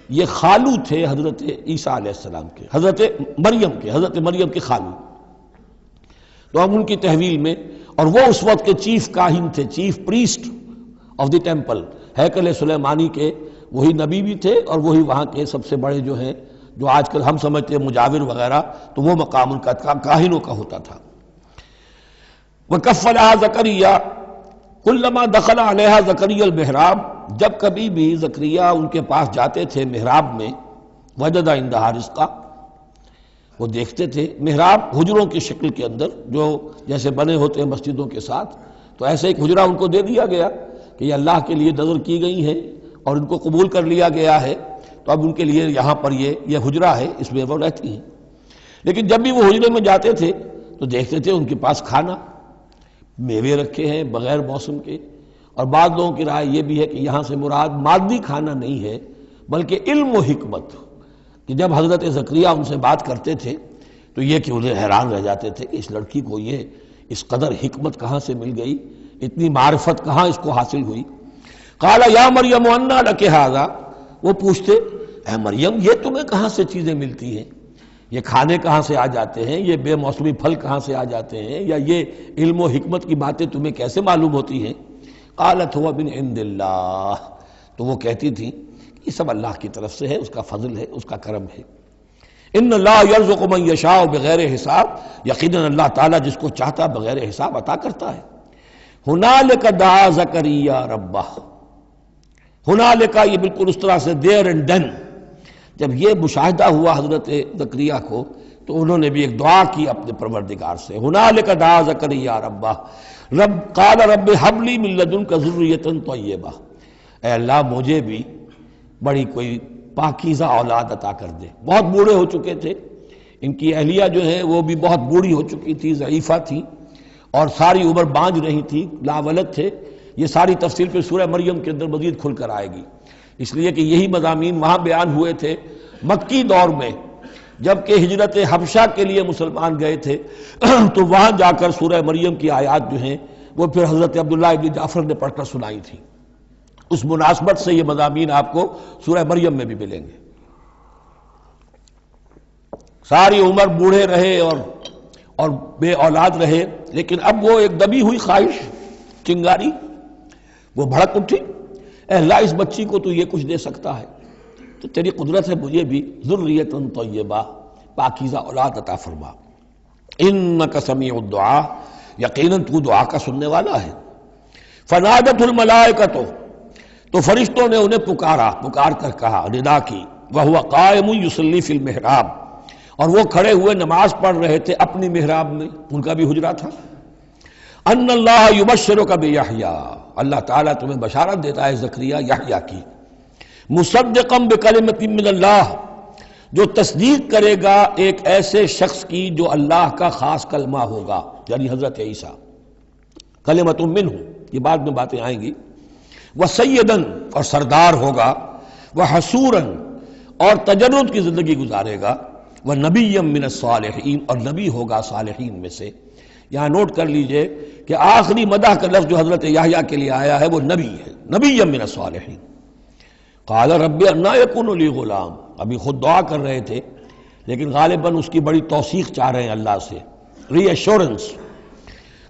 یہ خالو تھے حضرت عیسیٰ علیہ السلام کے، حضرت مریم کے خالو، تو ہم ان کی تحویل میں، اور وہ اس وقت کے چیف کاہن تھے، chief priest of the temple, ہیکل سلیمانی کے وہی نبی بھی تھے، اور وہی وہاں کے سب سے بڑے جو ہیں، جو آج کل ہم سمجھتے ہیں مجاور وغیرہ، تو وہ مقام ان کا کاہنوں کا ہوتا تھا۔ وَكَفَّلَهَا زَكَرِيَّا كُلَّمَا دَخَلَ عَلَيْهَا زَكَرِيَّا الْمِحْرَابَ، جب کبھی بھی زکریا ان کے پاس جاتے تھے محراب میں، وجد عندها رزقا، وہ دیکھتے تھے محراب حجروں کی شکل کے اندر جو جیسے بنے ہوتے ہیں مسجدوں کے ساتھ، تو ایسے ایک حجرہ ان کو دے دیا گیا کہ یہ اللہ کے لیے نذر کی گئی ہے اور ان کو قبول کر لیا گیا ہے، تو اب ان کے لیے یہاں پر یہ حجرہ ہے، اس میں وہ رہتی ہیں۔ لیکن جب بھی وہ حجرے میں جاتے تھے تو دیکھتے تھے ان کے پاس کھانا، میوے رکھے ہیں بغیر موسم کے، اور بعض لوگوں کی رائے یہ بھی ہے کہ یہاں سے مراد مادی کھانا نہیں ہے بلکہ علم و حکمت، کہ جب حضرت زکریا ان سے بات کرتے تھے تو یہ کہ انہیں حیران رہ جاتے تھے کہ اس لڑکی کو یہ اس قدر حکمت کہاں سے مل گئی، اتنی معرفت کہاں اس کو حاصل ہوئی۔ قال یا مریم انا لک ھذا، وہ پوچھتے اے مریم یہ تمہیں کہاں سے چیزیں ملتی ہیں، یہ کھانے کہاں سے آ جاتے ہیں، یہ بے موسمی پھل کہاں سے آ جاتے ہیں، یا یہ علم و حکمت کی باتیں تمہیں کیسے معلوم ہوتی ہیں؟ قالت هو من عند اللہ، تو وہ کہتی تھی یہ سب اللہ کی طرف سے ہے، اس کا فضل ہے، اس کا کرم ہے۔ ان اللہ یرزق من یشاء بغیر حساب، یقیناً اللہ تعالیٰ جس کو چاہتا بغیر حساب عطا کرتا ہے۔ ہنالک دعا زکریا ربہ، ہنالک یہ بالکل اس طرح سے دیر اینڈ دین، جب یہ مشاہدہ ہوا حضرت زکریا کو تو انہوں نے بھی ایک دعا کی اپنے پروردگار سے۔ ہنالک دعا زکریا ربہ رب قال رب ہب لی من لدنک ذریۃ طیبہ، اے اللہ مجھے بھی بڑی کوئی پاکیزہ اولاد عطا کر دے۔ بہت بوڑھے ہو چکے تھے، ان کی اہلیہ جو ہے وہ بھی بہت بوڑھی ہو چکی تھی، ضعیفہ تھی، اور ساری عمر بانجھ رہی تھی، لاولد تھے۔ یہ ساری تفصیل پھر سورہ مریم کے اندر مزید کھل کر آئے گی، اس لیے کہ یہی مضامین وہاں بیان ہوئے تھے مکی دور میں، جبکہ ہجرت حبشہ کے لیے مسلمان گئے تھے تو وہاں جا کر سورہ مریم کی آیات جو ہیں وہ پھر حضرت عبداللہ ابن جعفر نے پڑھ کر سنائی تھی۔ اس مناسبت سے یہ مضامین آپ کو سورہ مریم میں بھی ملیں گے۔ ساری عمر بوڑھے رہے اور بے اولاد رہے، لیکن اب وہ ایک دبی ہوئی خواہش، چنگاری، وہ بھڑک اٹھی، اے اللہ اس بچی کو تو یہ کچھ دے سکتا ہے تو تیری قدرت ہے مجھے بھی ذریۃ طیبہ، پاکیزہ اولاد عطا فرما۔ انک سمیع الدعاء، یقیناً تو دعا کا سننے والا ہے۔ فنادت الملائکۃ، تو فرشتوں نے انہیں پکار کر کہا، ندا کی، وہو قائم یصلی فی المحراب، اور وہ کھڑے ہوئے نماز پڑھ رہے تھے اپنی محراب میں، ان کا بھی حجرہ تھا۔ ان اللہ یبشرک بیحییٰ، اللہ تعالیٰ تمہیں بشارت دیتا ہے زکریا یحییٰ کی، مصدقا بکلمۃ من اللہ، جو تصدیق کرے گا ایک ایسے شخص کی جو اللہ کا خاص کلمہ ہوگا، یعنی حضرت عیسیٰ، کلمۃ منہ، یہ بعد میں باتیں آئیں گی، وسیداً، اور سردار ہوگا، وحصوراً، اور تجرد کی زندگی گزارے گا، ونبیا من الصالحین، اور نبی ہوگا صالحین میں سے۔ یہاں نوٹ کر لیجئے کہ آخری مدح کا لفظ جو حضرت یحییٰ کے لیے آیا ہے وہ نبی ہے، نبی من الصالحین۔ قال رب انا یکون لی غلام، ابھی خود دعا کر رہے تھے لیکن غالباً اس کی بڑی توثیق چاہ رہے ہیں اللہ سے، ری ایشورنس۔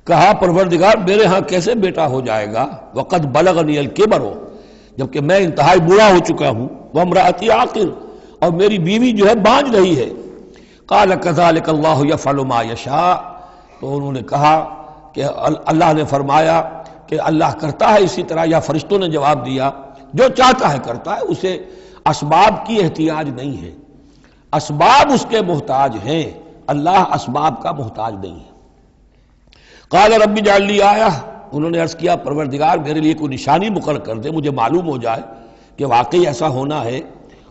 کہا پروردگار میرے ہاں کیسے بیٹا ہو جائے گا، وقد بلغنی الکبر، جبکہ میں انتہائی بوڑھا ہو چکا ہوں، وامرأتی عاقر، اور میری بیوی جو ہے بانجھ رہی ہے۔ قال کذلک اللہ یفعل ما یشاء، تو انہوں نے کہا کہ اللہ نے فرمایا کہ اللہ کرتا ہے اسی طرح، یا فرشتوں نے جواب دیا جو چاہتا ہے کرتا ہے، اسے اسباب کی احتیاج نہیں ہے، اسباب اس کے محتاج ہیں، اللہ اسباب کا محتاج نہیں ہے۔ قال رب اجعل لی آیہ، انہوں نے عرض کیا پروردگار میرے لیے کوئی نشانی مقرر کر دے، مجھے معلوم ہو جائے کہ واقعی ایسا ہونا ہے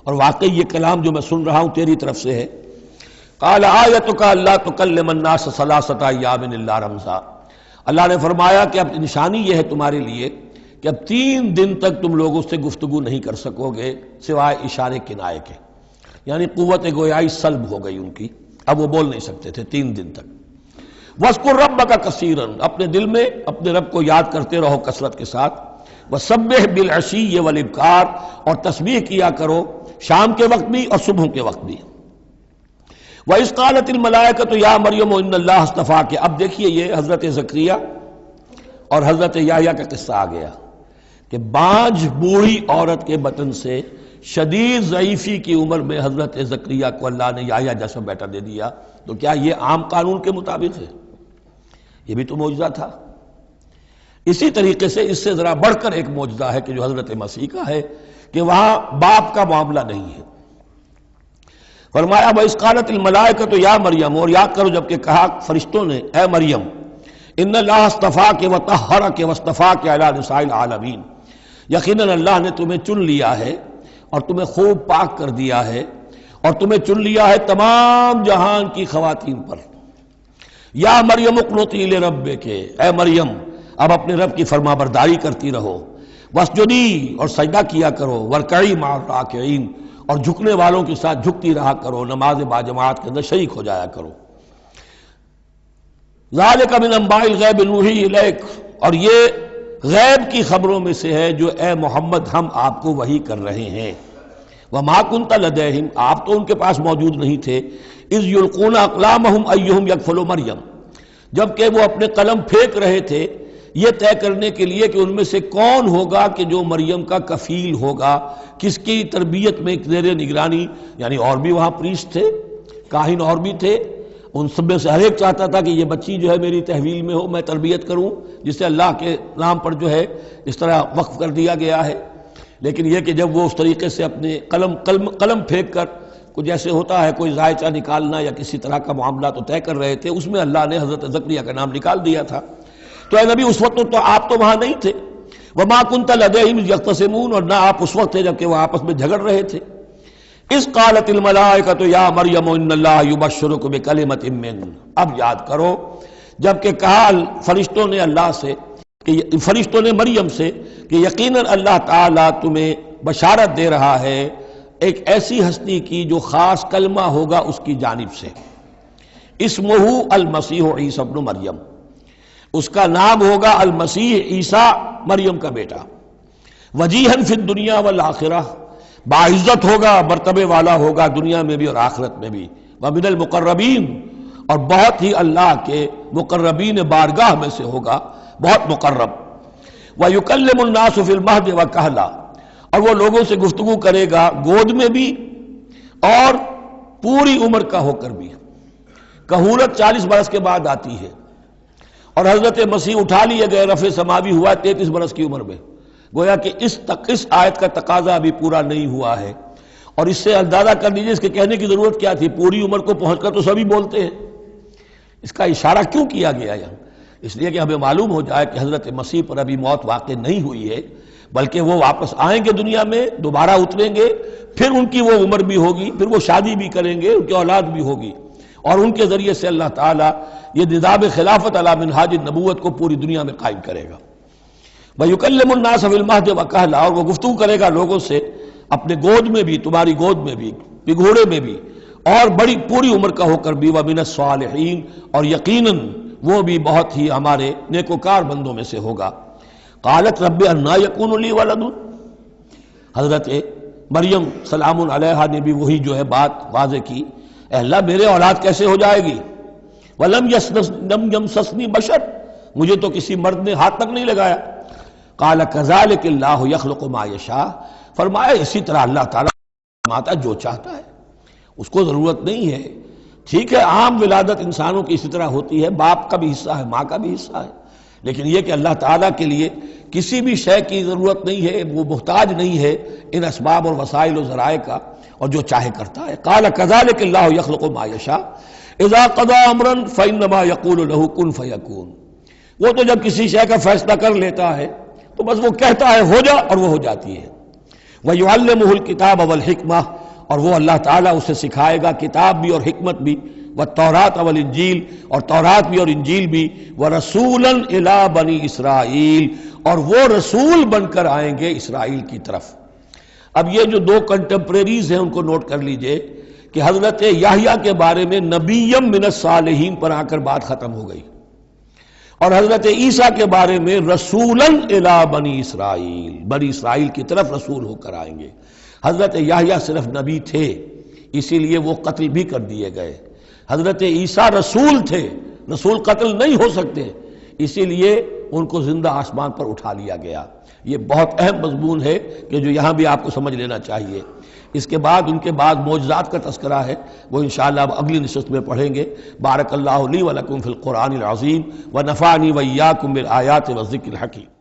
اور واقعی یہ کلام جو میں سن رہا ہوں تیری طرف سے ہے۔ قال آیتک الا تکلم الناس ثلاثۃ ایام الا رمزا، اللہ نے فرمایا کہ اب نشانی یہ ہے تمہارے لیے کہ اب 3 دن تک تم لوگوں سے گفتگو نہیں کر سکو گے سوائے اشارے کنائے کے، یعنی قوت گویائی سلب ہو گئی ان کی، اب وہ بول نہیں سکتے تھے 3 دن تک۔ وَاذْكُرْ رَبَّكَ كَثِيرًا، اپنے دل میں اپنے رب کو یاد کرتے رہو کثرت کے ساتھ۔ وَسَبِّحْ بِالْعَشِيِّ وَالْإِبْكَارِ، اور تسبیح کیا کرو شام کے وقت بھی اور صبح کے وقت بھی۔ وَإِذْ قَالَتِ الْمَلَائِكَةُ يَا مَرْيَمُ إِنَّ اللَّهَ اصْطَفَاكِ۔ اب دیکھیے یہ حضرت زکریا اور حضرت یحییٰ کا قصہ آ گیا کہ بانجھ بوڑھی عورت کے بطن سے شدید ضعیفی کی عمر میں حضرت زکریا کو اللہ نے یحییٰ جیسا بیٹا دے دیا، تو کیا یہ عام قانون کے مطابق ہے؟ یہ بھی تو معجزہ تھا۔ اسی طریقے سے اس سے ذرا بڑھ کر ایک معجزہ ہے کہ جو حضرت مسیح کا ہے کہ وہاں باپ کا معاملہ نہیں ہے۔ فرمایا وَإِذْ قَالَتِ الْمَلَائِكَةُ يَا مَرْيَمُ، اور یاد کرو جب کہ کہا فرشتوں نے اے مریم، إِنَّ اللَّهَ اصْطَفَاكِ وَطَهَّرَكِ وَاصْطَفَاكِ عَلَى نِسَاءِ الْعَالَمِينَ، یقیناً اللہ نے تمہیں چن لیا ہے اور تمہیں خوب پاک کر دیا ہے اور تمہیں چن لیا ہے تمام جہان کی خواتین پر۔ یا مریم اقنتی لربک، اے مریم اب اپنے رب کی فرما برداری کرتی رہو، واسجدی اور سجدہ کیا کرو، ورکعی مع الراکعین اور جھکنے والوں کے ساتھ جھکتی رہا کرو، نماز باجماعت کے اندر شریک ہو جایا کرو۔ ذالک من انباء الغیب نوحی الیک، اور یہ غیب کی خبروں میں سے ہے جو اے محمد ہم آپ کو وحی کر رہے ہیں۔ وما کنت لدیہم، آپ تو ان کے پاس موجود نہیں تھے، اذ یلقون اقلامہم ایہم یکفل مریم، جبکہ وہ اپنے قلم پھینک رہے تھے یہ طے کرنے کے لیے کہ ان میں سے کون ہوگا کہ جو مریم کا کفیل ہوگا، کس کی تربیت میں زیر نگرانی، یعنی اور بھی وہاں پریسٹ تھے، کاہن اور بھی تھے، ان سب میں سے ہر ایک چاہتا تھا کہ یہ بچی جو ہے میری تحویل میں ہو، میں تربیت کروں، جسے اللہ کے نام پر جو ہے اس طرح وقف کر دیا گیا ہے۔ لیکن یہ کہ جب وہ اس طریقے سے اپنے قلم پھینک کر کچھ ایسے ہوتا ہے کوئی ذائچہ نکالنا یا کسی طرح کا معاملہ تو طے کر رہے تھے، اس میں اللہ نے حضرت زکریا کا نام نکال دیا تھا۔ تو اے نبی اس وقت تو آپ تو وہاں نہیں تھے، وما کنت لدیہم اذ یختصمون، اور نہ آپ اس وقت تھے جبکہ وہ آپس میں جھگڑ رہے تھے۔ اذ قالت الملائکۃ یا مریم ان اللہ یبشرک بکلمۃ من، اب یاد کرو جب کہ کہا فرشتوں نے اللہ سے، کہ فرشتوں نے مریم سے کہ یقیناً اللہ تعالیٰ تمہیں بشارت دے رہا ہے ایک ایسی ہستی کی جو خاص کلمہ ہوگا اس کی جانب سے، اسمہ المسیح عیسی ابن مریم، اس کا نام ہوگا المسیح عیسیٰ مریم کا بیٹا، وجیہاً فی الدنیا والآخرہ، باعزت ہوگا، مرتبے والا ہوگا دنیا میں بھی اور آخرت میں بھی، ومن المقربین، اور بہت ہی اللہ کے مقربین بارگاہ میں سے ہوگا، بہت مقرب، وَيُكَلِّمُ النَّاسُ فِي الْمَهْدِ وَكَهْلًا، اور وہ لوگوں سے گفتگو کرے گا گود میں بھی اور پوری عمر کا ہو کر بھی۔ کہولت 40 برس کے بعد آتی ہے، اور حضرت مسیح اٹھا لیے گئے، رفع سماوی ہوا 33 برس کی عمر میں، گویا کہ اس آیت کا تقاضا ابھی پورا نہیں ہوا ہے۔ اور اس سے اندازہ کر لیجیے اس کے کہنے کی ضرورت کیا تھی، پوری عمر کو پہنچ کر تو سبھی بولتے ہیں، اس کا اشارہ کیوں کیا گیا یہاں؟ اس لیے کہ ہمیں معلوم ہو جائے کہ حضرت مسیح پر ابھی موت واقع نہیں ہوئی ہے، بلکہ وہ واپس آئیں گے دنیا میں، دوبارہ اتریں گے، پھر ان کی وہ عمر بھی ہوگی، پھر وہ شادی بھی کریں گے، ان کی اولاد بھی ہوگی، اور ان کے ذریعے سے اللہ تعالیٰ یہ نظام خلافت علی منہاج النبوت کو پوری دنیا میں قائم کرے گا۔ وَيُكَلِّمُ النَّاسَ فِي الْمَهْدِ وَكَهْلًا، اور وہ گفتگو کرے گا لوگوں سے اپنے گود میں بھی، تمہاری گود میں بھی، پگھوڑے میں بھی، اور بڑی پوری عمر کا ہو کر بھی، وَمِنَ الصَّالِحِينَ، اور یقیناً وہ بھی بہت ہی ہمارے نیکوکار بندوں میں سے ہوگا۔ قالت رب انا یکون لی ولد، حضرت مریم سلام علیہا نے بھی وہی جو ہے بات واضح کی، اے اللہ میرے اولاد کیسے ہو جائے گی، ولم یمسسنی بشر، مجھے تو کسی مرد نے ہاتھ تک نہیں لگایا۔ قال کذالک اللہ یخلق ما یشاء، فرمایا اسی طرح اللہ تعالیٰ فرماتا جو چاہتا ہے، اس کو ضرورت نہیں ہے۔ ٹھیک ہے عام ولادت انسانوں کی اسی طرح ہوتی ہے، باپ کا بھی حصہ ہے، ماں کا بھی حصہ ہے، لیکن یہ کہ اللہ تعالیٰ کے لیے کسی بھی شے کی ضرورت نہیں ہے، وہ محتاج نہیں ہے ان اسباب اور وسائل و ذرائع کا، اور جو چاہے کرتا ہے۔ قال کذالک اللہ یخلق ما یشاء اذا قضى امرا فانما يقول له كن فيكون، وہ تو جب کسی شے کا فیصلہ کر لیتا ہے تو بس وہ کہتا ہے ہو جا اور وہ ہو جاتی ہے۔ وَيُعَلِّمُهُ الْكِتَابَ وَالْحِكْمَةَ، اور وہ اللہ تعالیٰ اسے سکھائے گا کتاب بھی اور حکمت بھی، وَالتَّوْرَاةَ وَالْإِنْجِيلَ، اور تورات بھی اور انجیل بھی، وَرَسُولًا إِلَىٰ بَنِي إِسْرَائِيل، اور وہ رسول بن کر آئیں گے اسرائیل کی طرف۔ اب یہ جو دو کنٹمپریریز ہیں ان کو نوٹ کر لیجئے کہ حضرت یحییٰ کے بارے میں نبیم من الصالحین پر آ کر بات ختم ہو گئی، اور حضرت عیسیٰ کے بارے میں رسولاً الی بنی اسرائیل، بنی اسرائیل کی طرف رسول ہو کر آئیں گے۔ حضرت یحییٰ صرف نبی تھے، اسی لیے وہ قتل بھی کر دیے گئے۔ حضرت عیسیٰ رسول تھے، رسول قتل نہیں ہو سکتے، اسی لیے ان کو زندہ آسمان پر اٹھا لیا گیا۔ یہ بہت اہم مضمون ہے کہ جو یہاں بھی آپ کو سمجھ لینا چاہیے۔ اس کے بعد ان کے بعد معجزات کا تذکرہ ہے، وہ انشاءاللہ اب اگلی نشست میں پڑھیں گے۔ بارک اللہ لی و لکم فی القرآن العظیم و نفعنی و ایاکم بالآیات والذکر الحکیم۔